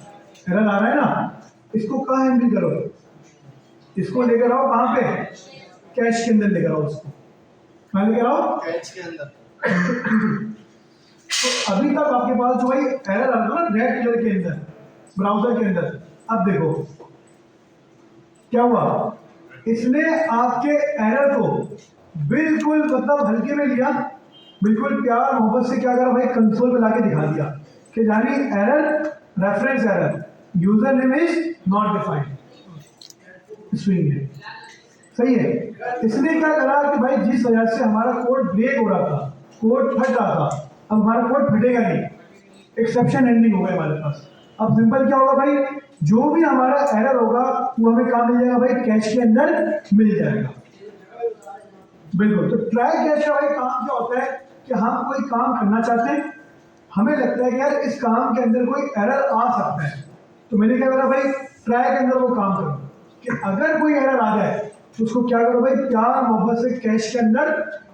एरर आ रहा है ना, इसको कहाँ हैंडल करो, इसको लेकर आओ कहाँ पे, कैश के अंदर लेकर आओ, उसको कहाँ लेकर आओ, कैच के अंदर। तो अभी तक आपके पास जो भाई एरर आ रहा था ना रेड कलर के अंदर, ब्राउजर के अंदर। अब देखो क्या हुआ, इसने आपके एरर को बिल्कुल मतलब हल्के में लिया, बिल्कुल प्यार मोहब्बत से क्या करा भाई, कंसोल पे लाके दिखा दिया कि जानी error, reference error, user name is not defined string में। सही है। इसने क्या करा कि भाई जिस वजह से हमारा कोड ब्रेक हो रहा था, कोड फट रहा था, अब हमारा कोड फटेगा नहीं, एक्सेप्शन हैंडलिंग हो गया हमारे पास। अब सिंपल क्या होगा भाई, जो भी हमारा एरर होगा वो हमें कहाँ मिल जाएगा भाई, कैश के अंदर मिल जाएगा। बिल्कुल। तो ट्राई कैश का भाई काम क्या होता है कि हम कोई काम करना चाहते हैं, हमें लगता है कि यार इस काम के अंदर कोई एरर आ सकता है, तो मैंने क्या करा भाई, ट्राई के अंदर वो काम करो कि अगर कोई एरर आ जाए तो उसको क्या करो भाई, प्यार मोहब्बत से कैश के अंदर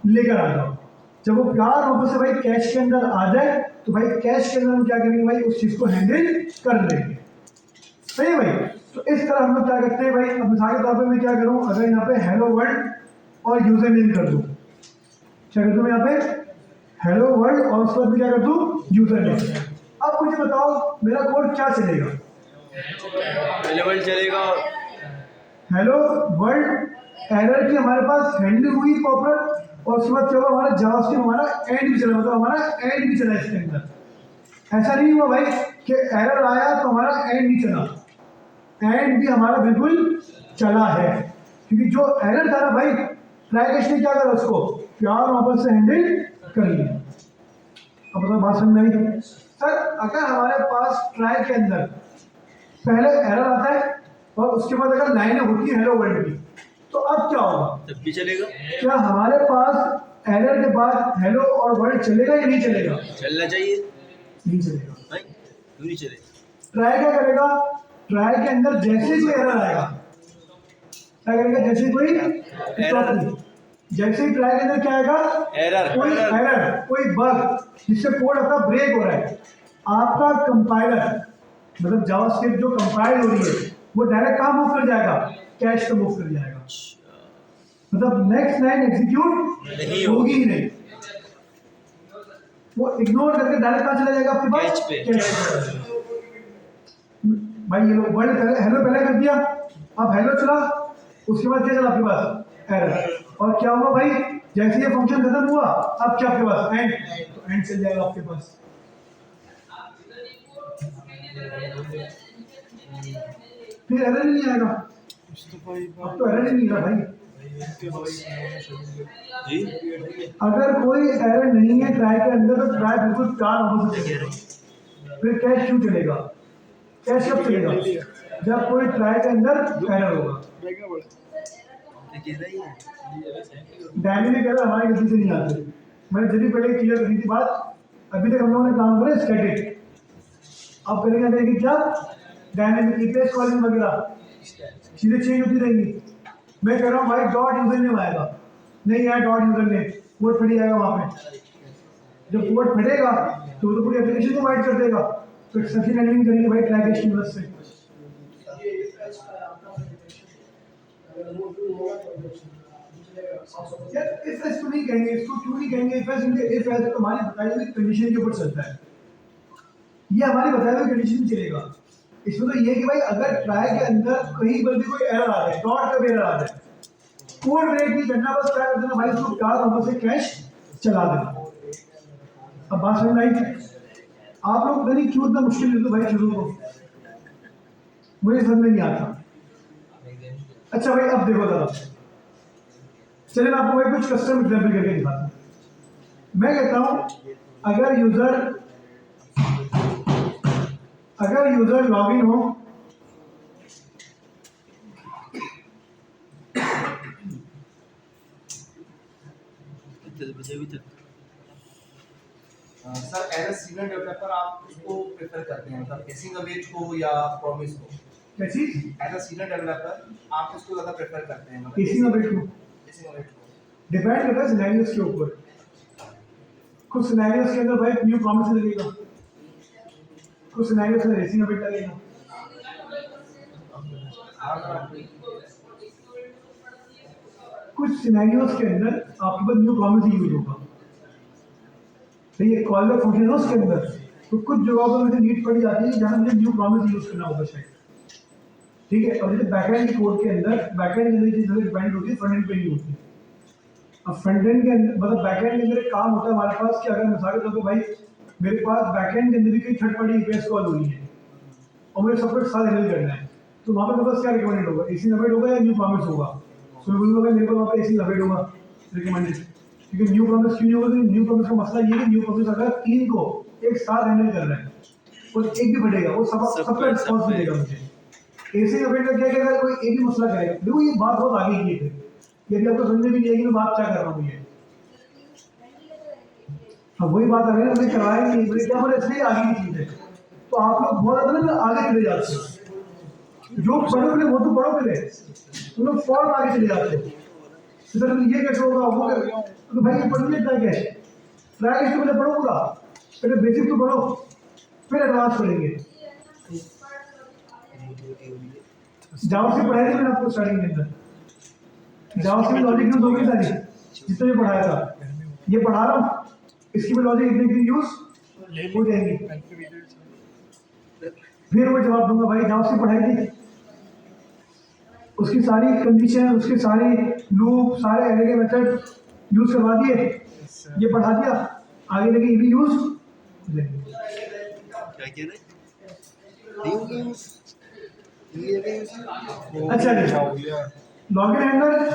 लेकर आ जाओ। जब वो प्यार मोहब्बत से भाई कैश के अंदर आ जाए तो भाई कैश के अंदर हम क्या करेंगे भाई, उस चीज को हैंडल कर लेंगे। सही है भाई। तो इस तरह हम लोग क्या करते हैं भाई, अब मिसाल के तौर पर मैं क्या करूँ, अगर यहाँ पे हेलो वर्ल्ड और यूजर नेम कर दूँ, क्या कर दूँ मैं यहाँ पे हेलो वर्ल्ड और उसके बाद क्या कर दूँ यूजर नेम। अब मुझे बताओ मेरा कोड क्या चलेगा, हेलो वर्ल्ड चलेगा, हेलो वर्ल्ड एरर की हमारे पास हैंडल हुई प्रॉपर, और उसके बाद क्या हुआ, हमारा जावास्क्रिप्ट हमारा एंड भी चला, मतलब हमारा एंड भी चला इसके अंदर। ऐसा नहीं हुआ भाई कि एरर आया तो हमारा एंड नहीं चला, एंड भी हमारा बिल्कुल चला है, क्योंकि जो एरर था ना भाई, ट्राई ने क्या करा, उसको प्यार मोहब्बत से हैंडल कर लिया। अब बताओ बात समझ में आई सर। अगर हमारे पास ट्राई के अंदर पहले एरर आता है और उसके बाद अगर लाइनें होती है हेलो वर्ल्ड की, तो अब क्या होगा, तब भी चलेगा, क्या हमारे पास एरर के बाद हेलो और वर्ल्ड चलेगा या नहीं चलेगा? चलना चाहिए, नहीं चलेगा। भाई क्यों नहीं चलेगा? ट्राई क्या करेगा, ट्राई के अंदर जैसे ही कोई एरर आएगा, क्या करेगा, जैसे ही कोई एरर, जैसे ही ट्राई के अंदर क्या आएगा, एरर, कोई एरर, कोई बग जिससे कोड आपका ब्रेक हो रहा है, आपका कंपाइलर मतलब जावास्क्रिप्ट जो कंपाइल हो रही है वो डायरेक्ट कहाँ मूव कर जाएगा, कैश पे मूव कर जाएगा, मतलब नेक्स्ट लाइन एग्जीक्यूट नहीं होगी ही नहीं, वो इग्नोर करके डायरेक्ट कहाँ चला जाएगा आपके पास, कैश पे। कैश पे। भाई ये लोग वर्ड पहले हेलो पहले कर दिया, अब हेलो चला, उसके बाद क्या चला आपके पास, एरर, और क्या हुआ भाई, जैसे ये फंक्शन खत्म हुआ अब क्या आपके पास एंड, तो एंड चल जाएगा आपके पास। फिर एरर ही नहीं आएगा, अब तो एरर ही नहीं रहा भाई। जी, अगर कोई एरर नहीं है ट्राई के अंदर तो ट्राई बिल्कुल प्यार मोहब्बत से चलेगा। फिर कैश क्यों चलेगा, कैश कब चलेगा, जब कोई ट्राई के अंदर एरर होगा। डायनेमिक एरर हमारी गलती से नहीं आते, मैंने जब भी पहले क्लियर करी थी बात। अभी तक हम लोगों ने काम करा स्टैटिक, अब करेंगे करेंगे क्या, डायनेमिक ईपीएस कॉलिंग वगैरह चीजें चेंज होती रहेंगी। मैं कह रहा हूँ भाई डॉट यूजर नेम आएगा, नहीं यार डॉट यूजर नेम, कोड फट जाएगा वहाँ पे। जब कोड फटेगा तो पूरी एप्लीकेशन को वाइट कर देगा, तो एक्सेप्शन हैंडलिंग करेंगे भाई ट्राई कैश की मदद से। यार इफ एल्स तो नहीं कहेंगे, इसको क्यों नहीं कहेंगे इफ एल्स, इफ एल्स तो हमारी बताई हुई कंडीशन के ऊपर चलता है, ये हमारी बताई हुई कंडीशन चलेगा। इसमें तो ये है कि भाई अगर ट्राई के अंदर कहीं पर भी कोई एरर आ जाए, डॉट का भी एरर आ जाए, कोड ब्रेक नहीं करना, बस क्या कर देना भाई, उसको प्यार मोहब्बत से कैश चला देना। अब बात समझ में आई? आप लोग पता नहीं क्यों इतना मुश्किल लेते भाई शुरू को, मुझे समझ में नहीं आता। अच्छा भाई अब देखो जरा, चलिए मैं आपको भाई कुछ कस्टम एग्जाम्पल करके दिखाता हूँ। मैं कहता हूँ अगर यूजर लॉगिन हो, sir as a senior developer आप इसको प्रेफर करते हैं, मतलब केसिंग अवेट को या प्रॉमिस को? कैसी एज ए सीनियर डेवलपर आप इसको ज़्यादा प्रेफर करते हैं, मतलब केसिंग अवेट को केसिंग अवेट को? डिपेंड करता है सिनेरियोस के ऊपर। कुछ सिनेरियोस के अंदर भाई न्यू प्रॉमिस लगेगा, कुछ सिनेरियोस में रेसिंग अवेट लगेगा। कुछ सिनेरियोस के अंदर आपके पास न्यू प्रॉमिस ही यूज होगा। तो ये कॉल बैक फंक्शन है उसके अंदर, तो कुछ जगहों पर मुझे नीड पड़ी जाती है जहाँ मुझे न्यू प्रॉमिस यूज करना होगा शायद, ठीक है। और जैसे बैकएंड कोड के अंदर बैकएंड के अंदर चीज़ें डिपेंड होती है, फ्रंट एंड पे नहीं होती। अब फ्रंट एंड के अंदर मतलब बैकएंड के अंदर एक काम होता है हमारे पास कि अगर मिसाल के तौर पे भाई मेरे पास बैकएंड के अंदर भी कोई थर्ड पार्टी एपीआई कॉल हो रही है और मुझे सब कुछ साथ हैंडल करना है, तो वहाँ पर मेरे पास क्या रिकमेंडेड होगा, एसी नवेड होगा या न्यू प्रॉमिस होगा? सो मैं बोलूँगा मेरे पास वहाँ पे एसी नवेड होगा रिकमेंडेड, क्योंकि न्यू प्रॉमिस क्यों नहीं होगा? न्यू प्रॉमिस का मसला ये है कि न्यू प्रॉमिस अगर 3 को एक साथ हैंडल कर रहा है और एक भी बढ़ेगा वो सबका रिस्पॉन्स मिलेगा मुझे। एसी नवेड का क्या है कि अगर कोई एक ही मसला करेगा, देखो ये बात बहुत आगे की है, यदि आपको समझ में नहीं आएगी तो बात क्या कर रहा हूँ ये। अब वही बात आ गई ना, मैंने करवाया नहीं, मैंने क्या बोला इसलिए आगे की चीज़ है। तो आप लोग बहुत ज़्यादा ना आगे चले जाते हो, जो पढ़ो पहले वो तो पढ़ो पहले, तुम लोग फौरन आगे चले जाते हो। तो सर ये कैसे होगा वो कैसे, तो भाई ये पढ़ लेता है, ट्राई इसको पहले पढ़ो पूरा, पहले बेसिक तो पढ़ो फिर एडवांस पढ़ेंगे। जावा से पढ़ाया था मैंने आपको स्टार्टिंग के अंदर, जावा से लॉजिक यूज होगी सारी जितना भी पढ़ाया था, ये पढ़ा रहा हूँ, इसकी भी लॉजिक इतने की यूज हो जाएंगी। फिर वो जवाब दूंगा भाई जावा से पढ़ाई थी, उसकी सारी कंडीशन, उसके सारे लूप, सारे एरे के मेथड यूज करवा दिए, ये पढ़ा दिया, आगे लगे ये भी यूज हो जाएंगे। क्या कह रहे हैं? अच्छा जी, लॉगिन हैंडलर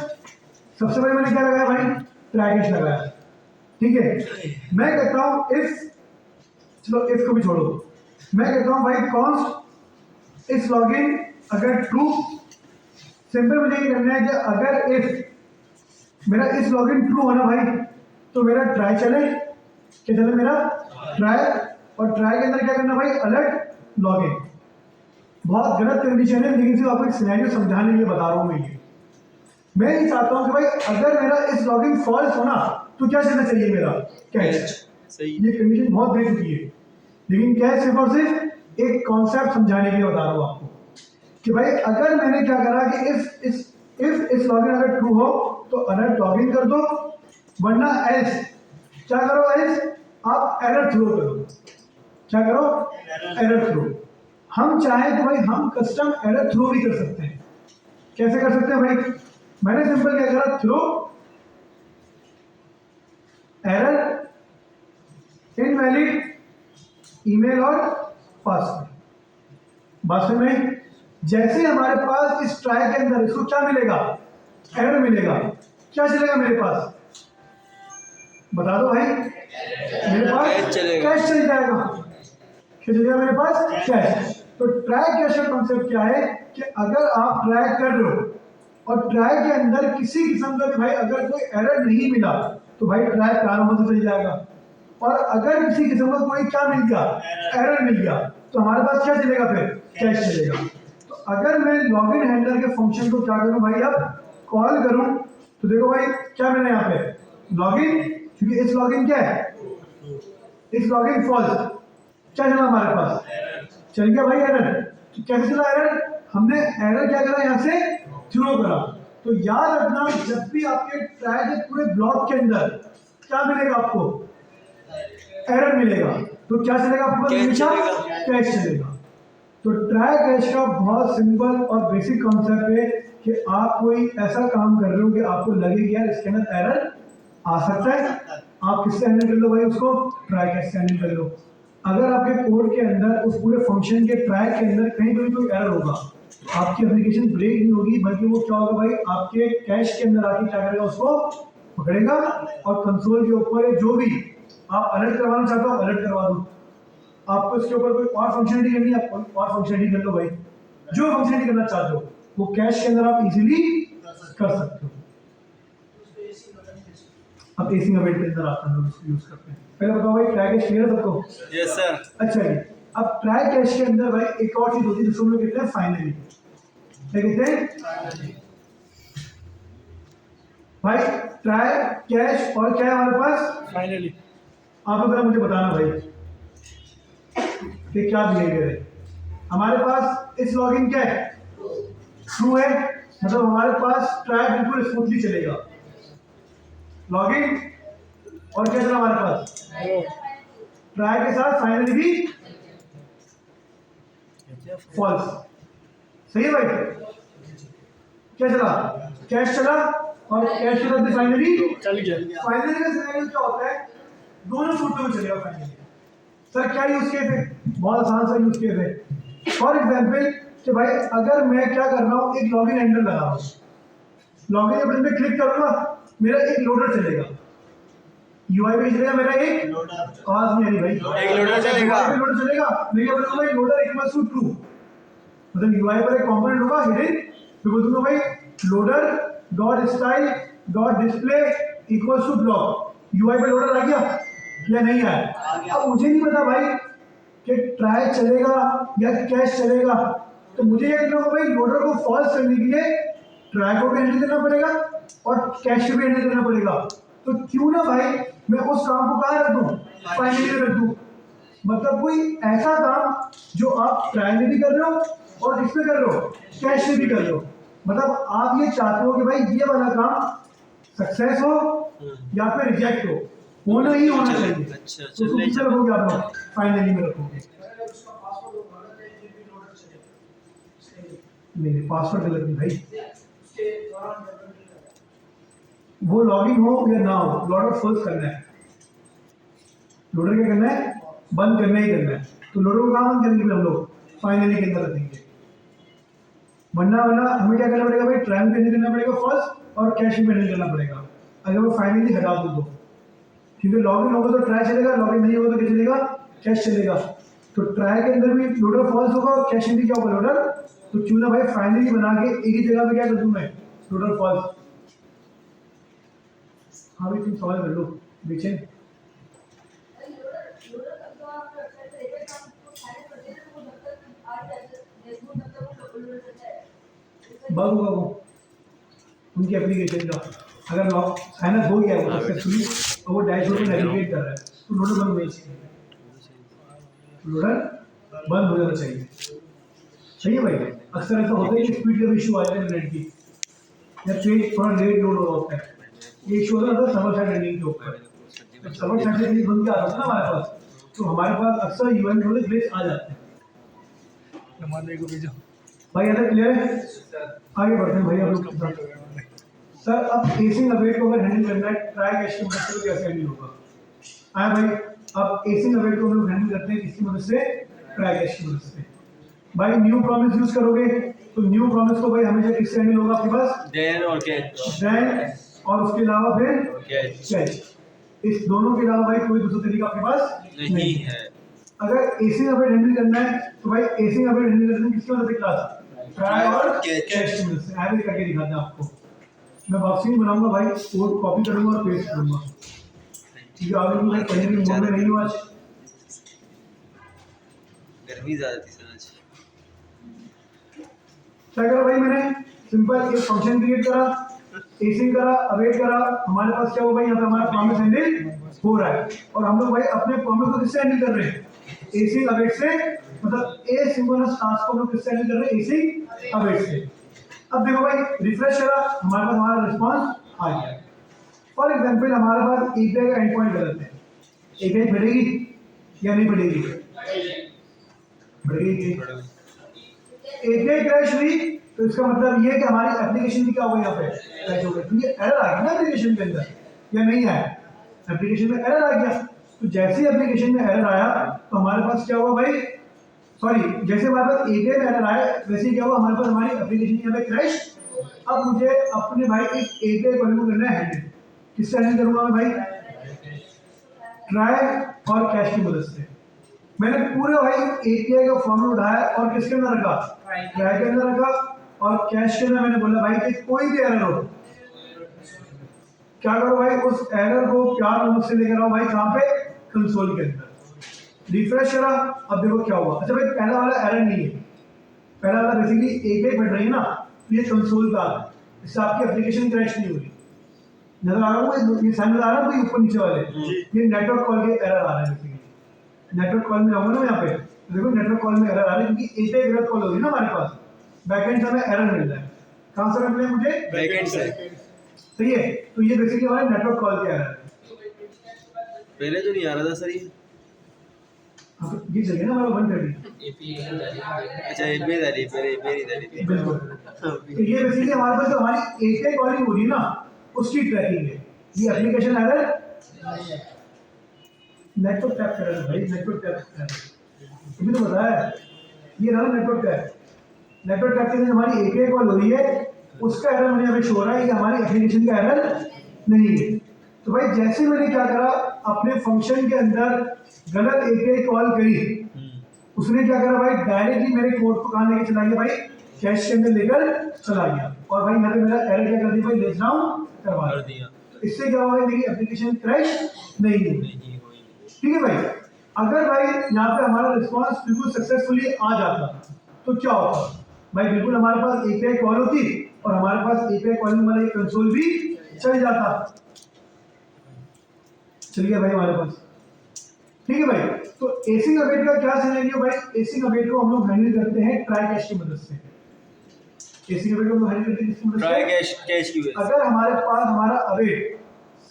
सबसे पहले मैंने क्या लगाया भाई, ट्राई लगाया, ठीक है। मैं कहता हूँ इफ, चलो इफ को भी छोड़ो, मैं कहता हूँ भाई कॉन्स्ट इस लॉगिन अगर ट्रू, सिंपल मुझे ये करना है कि अगर इफ मेरा इस लॉगिन ट्रू होना भाई तो मेरा ट्राई चले, क्या चले मेरा ट्राई, और ट्राई के अंदर क्या करना भाई, अलर्ट लॉगिन। बहुत गलत कंडीशन है लेकिन सिर्फ आपको एक सिनेरियो समझाने के लिए बता रहा हूँ मैं ये चाहता हूँ कि भाई अगर मेरा इस लॉगिन फॉल्स होना तो क्या चलना चाहिए मेरा, कैश। सही। ये कंडीशन बहुत दे चुकी है, लेकिन क्या सिर्फ और सिर्फ एक कॉन्सेप्ट समझाने के लिए बता रहा हूँ आपको कि भाई अगर मैंने क्या करा कि इफ इस लॉगिन अगर ट्रू हो तो अलर्ट लॉगिन कर दो, वरना एल्स क्या करो, एल्स आप एरर थ्रो करो, क्या करो, एरर थ्रो। हम चाहें तो भाई हम कस्टम एरर थ्रो भी कर सकते हैं। कैसे कर सकते हैं भाई, मैंने सिंपल क्या करा, थ्रो एरर इनवैलिड ईमेल और पासवर्ड, बात में जैसे हमारे पास इस ट्राई के अंदर इसको क्या मिलेगा, एरर मिलेगा, क्या चलेगा मेरे पास, बता दो भाई, मेरे पास कैश चल जाएगा, क्या चलेगा मेरे पास, कैश। तो ट्राई कैश का कॉन्सेप्ट क्या है कि अगर आप ट्राई कर रहे हो और ट्राई के अंदर किसी किस्म का भाई अगर कोई एरर नहीं मिला तो भाई ट्राई प्रारंभ से चल जाएगा, और अगर किसी किस्म का कोई क्या मिल गया, एरर मिल गया, तो हमारे पास क्या चलेगा, फिर कैश चलेगा। तो अगर मैं लॉगिन हैंडलर के फंक्शन को क्या करूं भाई, अब कॉल करूं तो देखो भाई क्या मिला यहाँ पे, लॉगिन, क्योंकि इस लॉगिन क्या है, इस लॉगिन फॉल्स, क्या चला हमारे पास, चल गया भाई एरर। तो कैसे चला एरर, हमने एरर क्या करा, यहाँ से थ्रो करा। तो याद रखना जब भी आपके ट्राई के पूरे ब्लॉक के अंदर क्या मिलेगा आपको, एरर मिलेगा, तो क्या चलेगा आपको, हमेशा कैश चलेगा। तो ट्राई कैश का बहुत सिंपल और बेसिक कॉन्सेप्ट है कि आप कोई ऐसा काम कर रहे हो कि आपको लगे कि यार इसके अंदर एरर आ सकता है, आप किससे हैंडल कर लो भाई उसको, ट्राई कैश से हैंडल कर लो। अगर आपके कोड के अंदर उस पूरे फंक्शन के ट्राई के अंदर कहीं कोई एरर होगा, आपकी एप्लीकेशन ब्रेक नहीं होगी, बल्कि वो क्या होगा भाई, आपके कैश के अंदर आके क्या करेगा, उसको पकड़ेगा और कंसोल के ऊपर जो भी आप अलर्ट करवाना चाहते हो अलर्ट करवा दो। आपको इसके ऊपर कोई और फंक्शनलिटी करनी है, आप और फंक्शनलिटी कर लो भाई, जो फंक्शनलिटी करना चाहते हो वो कैश के अंदर आप इजीली कर सकते हो। अब एसी अवेट के अंदर आता है उसको यूज करते हैं। पहले बताओ भाई ट्राई कैश क्लियर है सबको? Yes sir. अच्छा जी, अब ट्राई कैश के अंदर भाई एक और चीज होती है जिसको हम लोग कहते हैं फाइनली, क्या कहते हैं भाई, ट्राई कैश और क्या है हमारे पास, फाइनली। आप लोग जरा मुझे बताना भाई कि क्या बिहेवियर है हमारे पास। इस लॉगिन क्या है, ट्रू है, मतलब हमारे पास ट्राई बिल्कुल स्मूथली चलेगा। लॉगिन और क्या चला हमारे पास, ट्राई के साथ फाइनली भी फॉल्स। सही है भाई? क्या चला? कैश चला और कैश के साथ फाइनली चल गया। फाइनली का सिनेरियो क्या होता है? दोनों सूटों में चलेगा फाइनली। सर क्या यूज केस है? बहुत आसान सा यूज केस है। फॉर एग्जाम्पल कि भाई अगर मैं क्या कर रहा हूँ, एक लॉगिन एंटर लगा रहा हूँ, लॉगिन बटन पे क्लिक करूंगा, मेरा एक लोडर चलेगा, यूआई पे चलेगा मेरा एक लोडर आवाज नहीं आ रही भाई, एक लोडर चलेगा। UI पे लोडर चलेगा, मैं क्या बोलूंगा भाई लोडर इक्वल्स टू ट्रू, मतलब यूआई पर एक कंपोनेंट होगा हिडन, तो बोलूंगा भाई loader dot style dot display equals to block. UI पे लोडर आ गया या नहीं आया? अब मुझे नहीं पता भाई कि ट्राई चलेगा या कैश चलेगा, तो मुझे ये करना होगा भाई लोडर को फॉल्स करने के लिए ट्राई को भी हैंडल करना पड़ेगा और कैश को भी हैंडल करना पड़ेगा। तो क्यों ना भाई मैं उस काम को कहाँ रख दूं, फाइनली में रख दूं। मतलब कोई ऐसा काम जो आप ट्राई में भी कर रहे हो और इसमें कर रहे हो, कैश में भी कर रहे हो, मतलब आप ये चाहते हो कि भाई ये वाला काम सक्सेस हो या फिर रिजेक्ट हो, होना ही होना चाहिए। अच्छा, तो उसको किसमें रखोगे आप लोग? फाइनली में रखोगे। नहीं पासवर्ड गलत नहीं भाई, वो लॉगिन हो या ना हो, लोडर फॉल्स करना है। लोडर क्या करना है? बंद करना ही करना है। तो लोडर को कहाँ बंद करेंगे हम लोग? फाइनली के अंदर रखेंगे। वरना हमें क्या करना पड़ेगा भाई? ट्राई में करना पड़ेगा फॉल्स और कैश में हैंडल करना पड़ेगा, अगर वो फाइनली हटा दो तो। क्योंकि लॉगिन होगा तो ट्राई चलेगा, लॉगिन नहीं होगा तो क्या चलेगा? कैश चलेगा। तो ट्राई के अंदर भी लोडर फॉल्स होगा और कैश में भी क्या होगा? लोडर। तो क्यों ना भाई फाइनली बना के एक ही जगह पे क्या कर दूं मैं? Loader false. हाँ भाई तुम सवाल कर लो बेचैन। बग होगा वो उनकी एप्लीकेशन का, अगर लॉक साइन अप हो गया वो सक्सेसफुली और वो डैशबोर्ड में नेविगेट कर रहा है तो लोडर बंद होना चाहिए, लोडर बंद हो जाना चाहिए। सही है भाई? अक्सर ऐसा होता है कि स्पीड का इशू आ जाता है इंटरनेट की, या पेज थोड़ा लेट लोड हो रहा होता है, ये इशू होता है सर्वर साइड रनिंग के ऊपर। जब सर्वर साइड से पेज बंद आ रहा है ना हमारे पास, तो हमारे पास अक्सर यूएन थोड़े ग्लिच आ जाते हैं। हमारे को भेजो भाई ऐसा क्लियर है? आगे बढ़ते हैं भाई आप लोग के साथ। सर अब एसिंग अवेट को अगर हैंडल करना है ट्राई कैश की मदद से कैसे हैंडल होगा? आया भाई, अब एसिंग अवेट को हम लोग हैंडल करते हैं किसकी मदद से? ट्राई कैश की मदद से। भाई न्यू प्रॉमिस यूज करोगे तो न्यू प्रॉमिस को भाई हमेशा किससे हैंडल होगा आपके पास? देन और कैच, देन और उसके अलावा फिर कैच। इस दोनों के अलावा भाई कोई दूसरा तरीका आपके पास नहीं है। अगर एसिंग अवेट हैंडल करना है तो भाई एसिंग अवेट हैंडल करने किसकी मदद से? क्लास ट्राई और कैश की मदद से। ऐसे करके दिखाते हैं आपको। मैं वापसी नहीं बनाऊंगा भाई, कोड कॉपी करूंगा और पेस्ट करूंगा, क्योंकि आप लोग मैं पढ़ने के मूड में नहीं हूँ आज। गर्मी ज्यादा थी सर आज। क्या करा भाई मैंने? सिंपल एक फंक्शन क्रिएट करा, एसिंग करा, अवेट करा, हमारे पास क्या हुआ भाई? यहाँ पे हमारा प्रॉमिस हैंडल हो रहा है और हम लोग भाई अपने प्रॉमिस को किससे हैंडल कर रहे हैं? एसिंग अवेट से। मतलब ए सिंक्रोनस टास्क को हम लोग किससे हैंडल कर रहे हैं? एसिंग अवेट से। अब देखो भाई रिफ्रेश करा, हमारे पास हमारा रिस्पॉन्स आ गया। फॉर एग्जाम्पल हमारे पास एपीआई का एंड पॉइंट गलत है, एपीआई बढ़ेगी या नहीं बढ़ेगी? बढ़ेगी। एपीआई क्रैश हुई तो इसका मतलब ये है कि हमारी एप्लीकेशन भी क्या हो गई? यहाँ पे क्रैश हो गई, क्योंकि एरर आ गया ना एप्लीकेशन के अंदर, या नहीं आया? एप्लीकेशन में एरर आ गया। तो जैसे ही एप्लीकेशन में एरर आया तो हमारे पास क्या हुआ भाई? सॉरी, जैसे हमारे पास एपीआई में एरर आया वैसे ही क्या हुआ? हमारे पास हमारी एप्लीकेशन यहाँ पे क्रैश। अब मुझे अपने भाई इस एपीआई को रिमूव करना है हैंडल। किससे हैंडल करूंगा मैं भाई? ट्राई और कैश की मदद से। मैंने पूरे भाई एपीआई का फॉर्मूला उठाया और किसके अंदर रखा? ट्राई के अंदर रखा। और कैश के अंदर मैंने बोला भाई कि कोई भी एरर हो, क्या करो भाई? उस एरर को प्यार मोड से लेकर आओ भाई कहाँ पे? कंसोल के अंदर। रिफ्रेश करा, अब देखो क्या हुआ। अच्छा भाई पहला वाला एरर नहीं है, पहला वाला बेसिकली एपीआई बढ़ रही है ना, तो ये कंसोल का है, इससे आपकी एप्लीकेशन क्रैश नहीं हो रही। नजर आ रहा है? ये साइन नजर आ रहा है ऊपर नीचे वाले? ये नेटवर्क कॉल के एरर आ रहे हैं बेसिकली। नेटवर्क कॉल में आऊंगा ना यहाँ पे, तो देखो नेटवर्क कॉल में एरर आ रहे हैं क्योंकि एपीआई गलत कॉल हो रही है ना हमारे पास, बैकएंड से हमें एरर मिल रहा है। कहाँ से मिल रहा है मुझे? बैकएंड से। सही है, तो ये बेसिकली हमारे नेटवर्क कॉल के एरर है। पहले तो नहीं आ रहा था सर ये। हाँ, तो ये चाहिए ना हमारा 130। अच्छा एपीआई डाली फिर एपीआई डाली बिल्कुल। तो ये बेसिकली हमारे पास जो हमारी एपीआई कॉलिंग हो रही है ना, उसकी ट्रैकिंग है। ये एप्लीकेशन एरर नेटवर्क टैप कर रहा है भाई, नेटवर्क टैप कर रहा है, तुम्हें तो पता है ये रहा नेटवर्क टैप। नेटवर्क टैप के लिए हमारी एपीआई कॉल हो रही है, उसका एरर मुझे हमें शो हो रहा है, ये हमारी एप्लीकेशन का एरर नहीं है। तो भाई जैसे मैंने क्या करा, अपने फंक्शन के अंदर गलत एपीआई कॉल करी, उसने क्या करा भाई, डायरेक्टली मेरे कोड को कहाँ लेके चला गया भाई, कैश के अंदर लेकर चला गया। और भाई यहाँ पे मेरा एरर क्या कर दिया भाई, लेस डाउन करवा दिया। इससे क्या हुआ, मेरी एप्लीकेशन क्रैश नहीं हुई। ठीक है भाई। अगर भाई यहाँ पे हमारा रिस्पॉन्स बिल्कुल सक्सेसफुली आ जाता तो क्या होता भाई, बिल्कुल हमारे पास एपीआई कॉल होती और हमारे पास एपीआई कॉलिंग वाला एक कंसोल भी चल जाता। चल गया भाई हमारे पास। ठीक है भाई। तो एसिंग अवेट का क्या सिनेरियो भाई, एसिंग अवेट को हम लोग हैंडल करते हैं ट्राई कैश की मदद से। एसिंग अवेट को हम लोग हैंडल करते हैं किसकी मदद से, ट्राई कैश की वजह से। अगर हमारे पास हमारा अवेट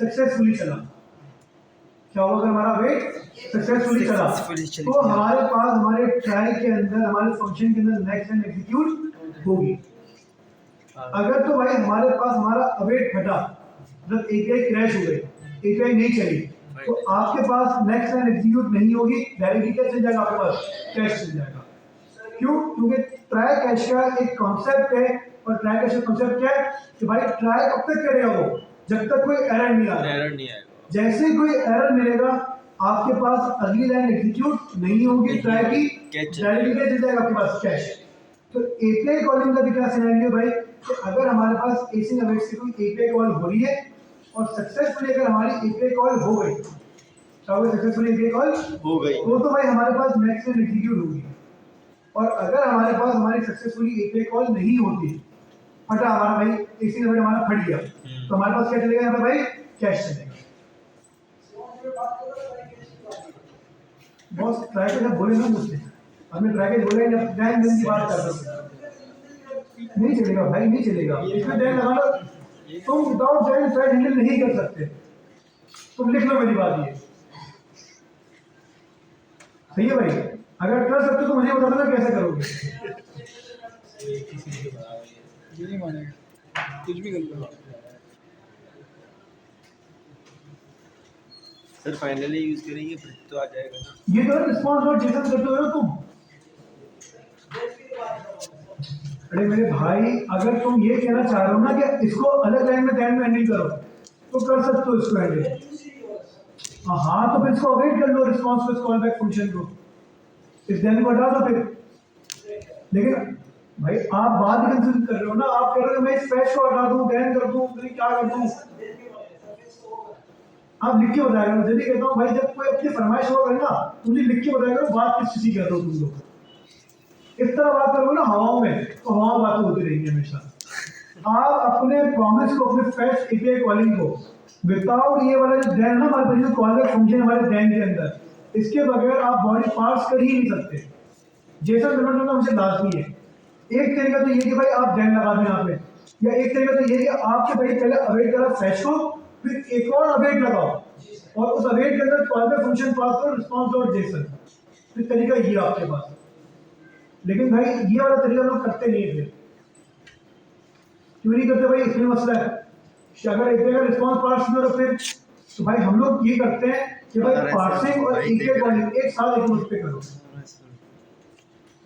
सक्सेसफुली चला, क्या होगा, अगर हमारा अवेट सक्सेसफुली चला तो हमारे पास हमारे ट्राई के अंदर, हमारे फंक्शन के अंदर नेक्स्ट एंड एग्जीक्यूट होगी। अगर तो भाई हमारे पास हमारा अवेट फटा, मतलब एपीआई क्रैश हो गई, एपीआई नहीं चली, तो आपके पास नेक्स्ट एंड एग्जीक्यूट नहीं होगी, डायरेक्टली क्या चल जाएगा, आपके पास कैश चल जाएगा। क्यों? क्योंकि ट्राई कैश का एक कॉन्सेप्ट है, और ट्राई कैश का कॉन्सेप्ट क्या है कि भाई ट्राई कब तक करेगा वो, जब तक कोई एरर नहीं आ रहा। एरर नहीं आएगा। जैसे ही कोई एरर मिलेगा, आपके पास अगली लाइन एग्जीक्यूट नहीं होगी ट्राई की, डायरेक्टली क्या चल जाएगा आपके पास, कैश। तो एपीआई कॉलिंग का भी क्या सिनेरियो भाई, कि अगर हमारे पास एसिंग अवेट से कोई एपीआई कॉल हो रही है और सक्सेसफुली अगर हमारी एपीआई कॉल हो गई, सक्सेसफुली एपीआई कॉल हो गई, तो भाई हमारे पास नेक्स्ट लाइन एग्जीक्यूट होगी। और अगर हमारे पास हमारी सक्सेसफुली एपीआई कॉल नहीं होती, फटा हमारा भाई, एसिंग अवेट हमारा फट गया, तो हमारे पास क्या चलेगा यहाँ पे भाई, कैश चलेगा। बॉस ट्राई के जब बोले ना मुझसे, हमें ट्राई के बोले जब डैन दिन की बात कर रहे हो, नहीं चलेगा भाई, नहीं चलेगा। इसमें डैन लगा लो, तुम विदाउट डैन ट्राई हैंडल नहीं कर सकते। तुम लिख लो मेरी बात, ये सही है भाई। अगर कर सकते तो मुझे बता देना कैसे करोगे। ये नहीं मानेगा, कुछ भी कर लो। सर फाइनली यूज करेंगे फिर तो आ जाएगा ना। ये तो रिस्पॉन्स और जेसन करते हो तुम। अरे मेरे भाई, अगर तुम ये कहना चाह रहे हो ना कि इसको अलग लाइन में ध्यान में हैंडल करो, तो कर सकते हो इसको हैंडल। हाँ, तो फिर इसको अवेट कर लो, रिस्पॉन्स को, कॉल बैक फंक्शन को, इस ध्यान को हटा दो फिर। लेकिन भाई आप बात ही कंसिडर कर रहे हो ना, आप कह रहे हो मैं इस फैश को हटा दूं, ध्यान कर दूं, क्या कर दूं। आप लिख के बताएगा, मैं जल्दी कहता हूँ भाई, जब कोई अपनी फरमाइश होगा ना, मुझे लिख के बताएगा बात किस चीज की कर रहे हो तुम लोग। इस तरह बात करोगे ना हवाओं में, तो हवाओं में बातें होती रहेंगी हमेशा। आप अपने प्रॉमिस को, अपने फैश एपीआई कॉलिंग को विदाउट ये वाला जो दैन ना, हमारे पास जो कॉल बैक फंक्शन हमारे दैन के अंदर, इसके बगैर आप बॉडी पार्ट्स कर ही नहीं सकते। जैसा पेमेंट होना मुझे लाजमी है। एक तरीका तो ये कि भाई आप दैन लगा दें यहाँ पे, या एक तरीका तो ये कि आपके भाई पहले अवेट करा फैश को, फिर एक और अवेट लगाओ और उस अवेट के अंदर कॉल बैक फंक्शन पास करो, रिस्पॉन्स डॉट जेसन। फिर तरीका ये आपके पास। लेकिन भाई ये वाला तरीका लोग करते नहीं है। क्यों नहीं करते भाई, इसमें मसला है। अगर एक का रिस्पॉन्स पार्स में, फिर तो भाई हम लोग ये करते हैं कि भाई पार्सिंग और एपीआई कॉलिंग एक साथ एक मुझ पे करो।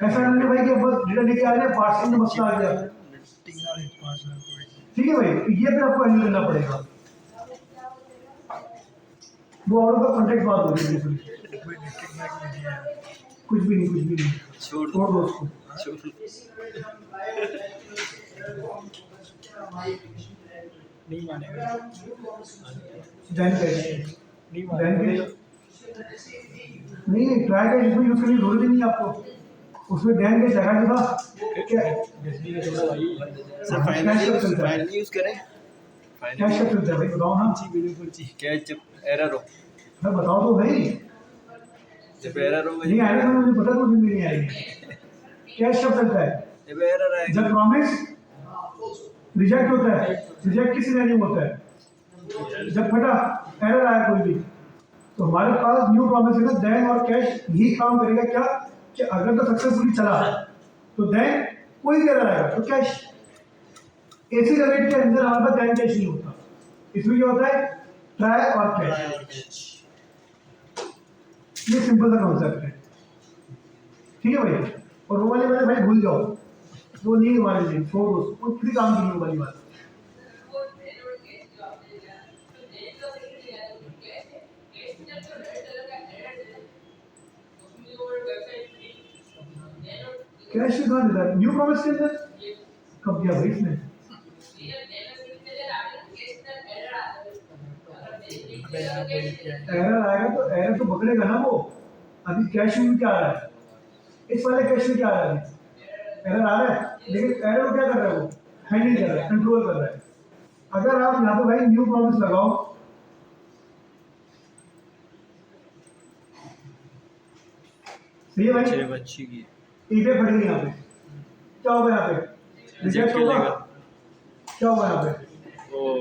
ऐसा नहीं भाई कि बस डेटा लेके आ रहे हैं, पार्सिंग में मसला आ गया। ठीक है भाई, ये फिर आपको हैंडल करना पड़ेगा। वो और का कॉन्टेक्ट बात हो रही है, कुछ भी नहीं, कुछ भी नहीं, छोड़ दो उसको। नहीं मानेगा, दैन कैश नहीं दैन मानेगा। कैश नहीं, ट्राई कैश इसमें यूज करने की जरूरत ही नहीं आपको। उसमें दैन कैश लगा के था क्या, सर फाइनली यूज करें, कैश कब चलता है भाई, बताओ ना। क्या जब एरर हो, मैं बताओ तो भाई, जब एरर हो नहीं आएगा तो मुझे पता, तो मुझे नहीं आएगी। कैश कब चलता है, जब एरर आएगा, जब प्रॉमिस रिजेक्ट होता है। रिजेक्ट किस सिनेरियो में होता है, जब फटा एरर आया कोई भी, तो हमारे पास न्यू प्रॉमिस है ना, देन और कैश यही काम करेगा क्या कि अगर तो सक्सेसफुली चला तो देन कोई भी एरर आएगा तो कैश। एसी रेट के अंदर हमारे पास देन कैश नहीं होता, इसमें क्या होता है ट्राई और कैश। ये सिंपल सा कॉन्सेप्ट है, ठीक है भाई। और वो वाली बात भाई भूल जाओ, वो नहीं हमारे लिए, छोड़ दो, वो किसी काम की नहीं वो वाली बात। कैश कहाँ देता है न्यू प्रॉमिस के अंदर, कब किया भाई इसने? एरर आएगा तो एरर तो पकड़ेगा ना वो। अभी कैश में क्या आ रहा है, इस वाले कैश में क्या आ रहा है, एरर आ रहा है, लेकिन एरर क्या कर रहा है, वो हैंडल कर रहा है, कंट्रोल कर रहा है। अगर आप यहाँ पे भाई न्यू प्रॉमिस लगाओ, सही है भाई, चलिए अच्छी की ईबे फट गई यहाँ पे, क्या होगा यहाँ पे, रिजेक्ट होगा, क्या होगा यहाँ पे,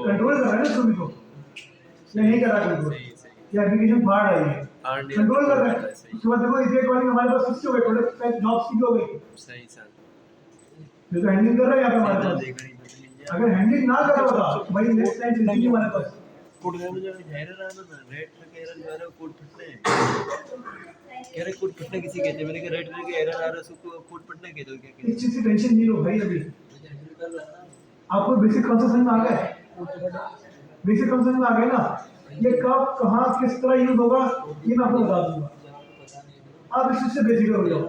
कंट्रोल कर रहा है ना सुबह को, या नहीं कर रहा कंट्रोल, या एप्लीकेशन फाड़ रही है, कंट्रोल कर रहा है। उसके बाद देखो इसे कॉलिंग हमारे पास किसकी हो गई, थोड़े जॉब्स की हो गई, सही सर। ये तो हैंडलिंग कर रहा है यहाँ पे हमारे पास। अगर हैंडलिंग ना कर रहा था भाई नेक्स्ट टाइम जिंदगी हमारे पास कोड गया मुझे एरर आना ना, रेट का एरर आ रहा है, कोड फटने कह रहे, कोड फटने किसी कहते हैं, मैंने कहा रेट का एरर आ रहा है, उसको कोड फटने कहते हो क्या कहते इस चीज की टेंशन नहीं लो भाई। अभी आपको बेसिक कॉन्सेप्ट समझ में आ गया, बेसिक कॉन्सेप्ट समझ में आ गया ना, ये कब कहाँ किस तरह यूज होगा ये मैं आपको बता दूंगा, आप इस चीज से बेसिक हो जाओ।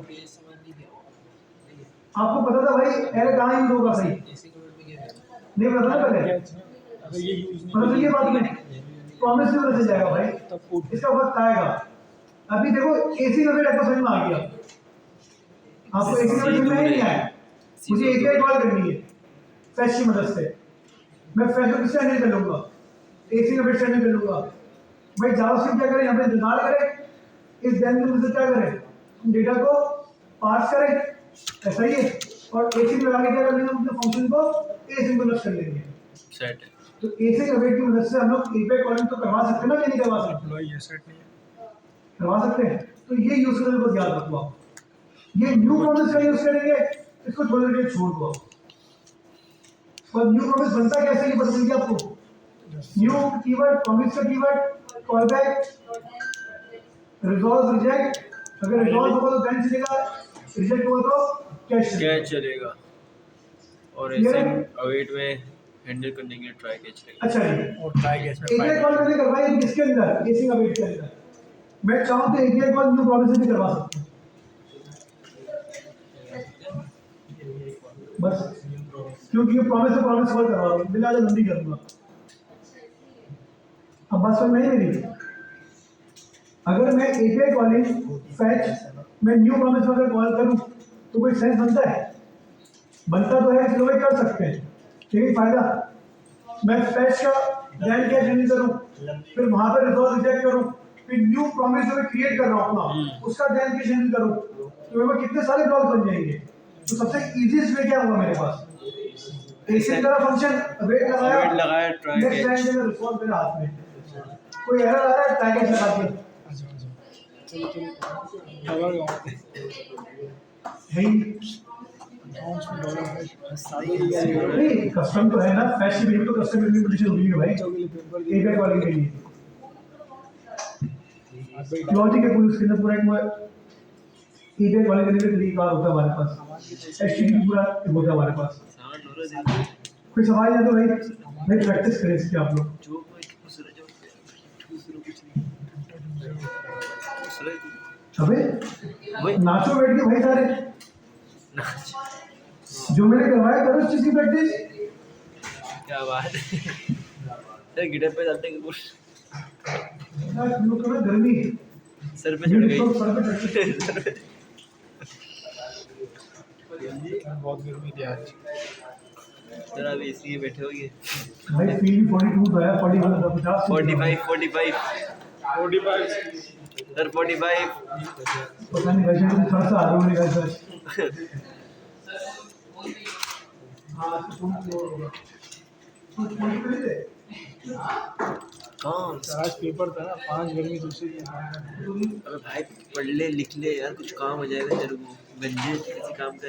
आपको पता था भाई एरर कहाँ यूज होगा, सही नहीं पता था पहले, अगर ये यूज पता चलिए बात में प्रॉमिस से पता चल जाएगा भाई, इसका वक्त आएगा। अभी देखो एसी का वेट आपको समझ में आ गया, आपको एसी का वेट समझ में नहीं आया, मुझे एक ही कॉल करनी है फैश की मदद से, मैं फैश को किससे हैंडल कर लूंगा, एसी का वेट से हैंडल कर लूंगा भाई। जावास्क्रिप्ट क्या करे, यहाँ पे इंतजार करे, इस देन की मदद से क्या करे, डेटा को पास करें, ऐसा ही है, और एसी में लगा के क्या कर लेंगे, अपने फंक्शन को एसी में कर लेंगे, सेट है। तो एसी का वेट की मदद से हम लोग एपीआई कॉलिंग तो करवा सकते हैं ना, कि नहीं करवा सकते, एम्प्लॉय ये सेट नहीं है, करवा सकते हैं। तो ये यूज करने को याद रखो आप, ये न्यू प्रॉमिस का यूज करेंगे, इसको थोड़ी देर छोड़ दो आप। और न्यू प्रॉमिस बनता कैसे ये बता दीजिए आपको, न्यू कीवर्ड, प्रॉमिस का keyword, call back, resolve, reject, अगर रिजॉल्व होगा तो देन चलेगा, रिजेक्ट होगा तो कैश चलेगा, और ऐसे अवेट में हैंडल करने के लिए ट्राई कैच चलेगा। अच्छा जी, और ट्राई कैच में एपीआई कॉल मैंने करवाई है किसके अंदर, एसी का वेट के अंदर, मैं चाहूँ तो एपीआई कॉल न्यू प्रॉमिस से भी करवा सकता हूँ, बस क्योंकि ये प्रॉमिस से प्रॉमिस कॉल करवा रहा हूँ, बिना लंबी करूँगा। अब बात समझ में आई मेरी, अगर मैं एपीआई कॉलिंग फैच मैं न्यू प्रॉमिस में अगर कॉल करूँ तो कोई सेंस बनता है, बनता तो है, इसलिए कर सकते हैं, लेकिन फायदा मैं फैच का देन क्या हैंडल करूँ, फिर वहां पर रिजॉल्व रिजेक्ट करूँ, फिर न्यू प्रॉमिस जो मैं क्रिएट कर रहा हूँ अपना उसका देन क्या हैंडल करूँ, तो मेरे कितने सारे ब्लॉक बन जाएंगे। तो सबसे इजीएस्ट वे क्या होगा मेरे पास, इसी तरह फंक्शन वेट लगाया ट्राई नेक्स्ट टाइम जब रिस्पॉन्स मेरे हाथ में, कोई एरर आ रहा है ट्राई कैच लगा दिया, चलो चलो डॉलर गाँव है ही अकाउंट्स में डॉलर है, नहीं, कस्टम तो है ना, फैश की तो कस्टम इम्प्लीमेंटेशन होगी है भाई एपीआई कॉलिंग के लिए, लॉजिक है पूरी, उसके अंदर पूरा एक एपीआई कॉलिंग करने के लिए तरीका होता है हमारे पास, एचटीटीपी पूरा होता है हमारे पास। कोई सवाल है तो भाई प्रैक्टिस करें इसकी आप लोग। जो खुश रह जाओ, कुछ नहीं, अबे नाचो बैठ के भाई सारे, जो मैंने करवाया करो इस चीज की प्रैक्टिस। क्या बात है, गिटार पे डालते हैं कुछ गर्मी सर पे चढ़ गई, सर पे बहुत गर्मी थी आज, जरा भी इसी बैठे हो गए। भाई फील 42 तो है, 41 था, 50 45 सर 45 पता नहीं वैसे तुम थोड़ा सा आगे बढ़ेगा सर। हाँ तो तुम तो कौन सर आज पेपर था ना 5 गर्मी दूसरी दिन अबे भाई पढ़ ले लिख ले यार, कुछ काम हो जाएगा तेरे को। गंजे किसी काम का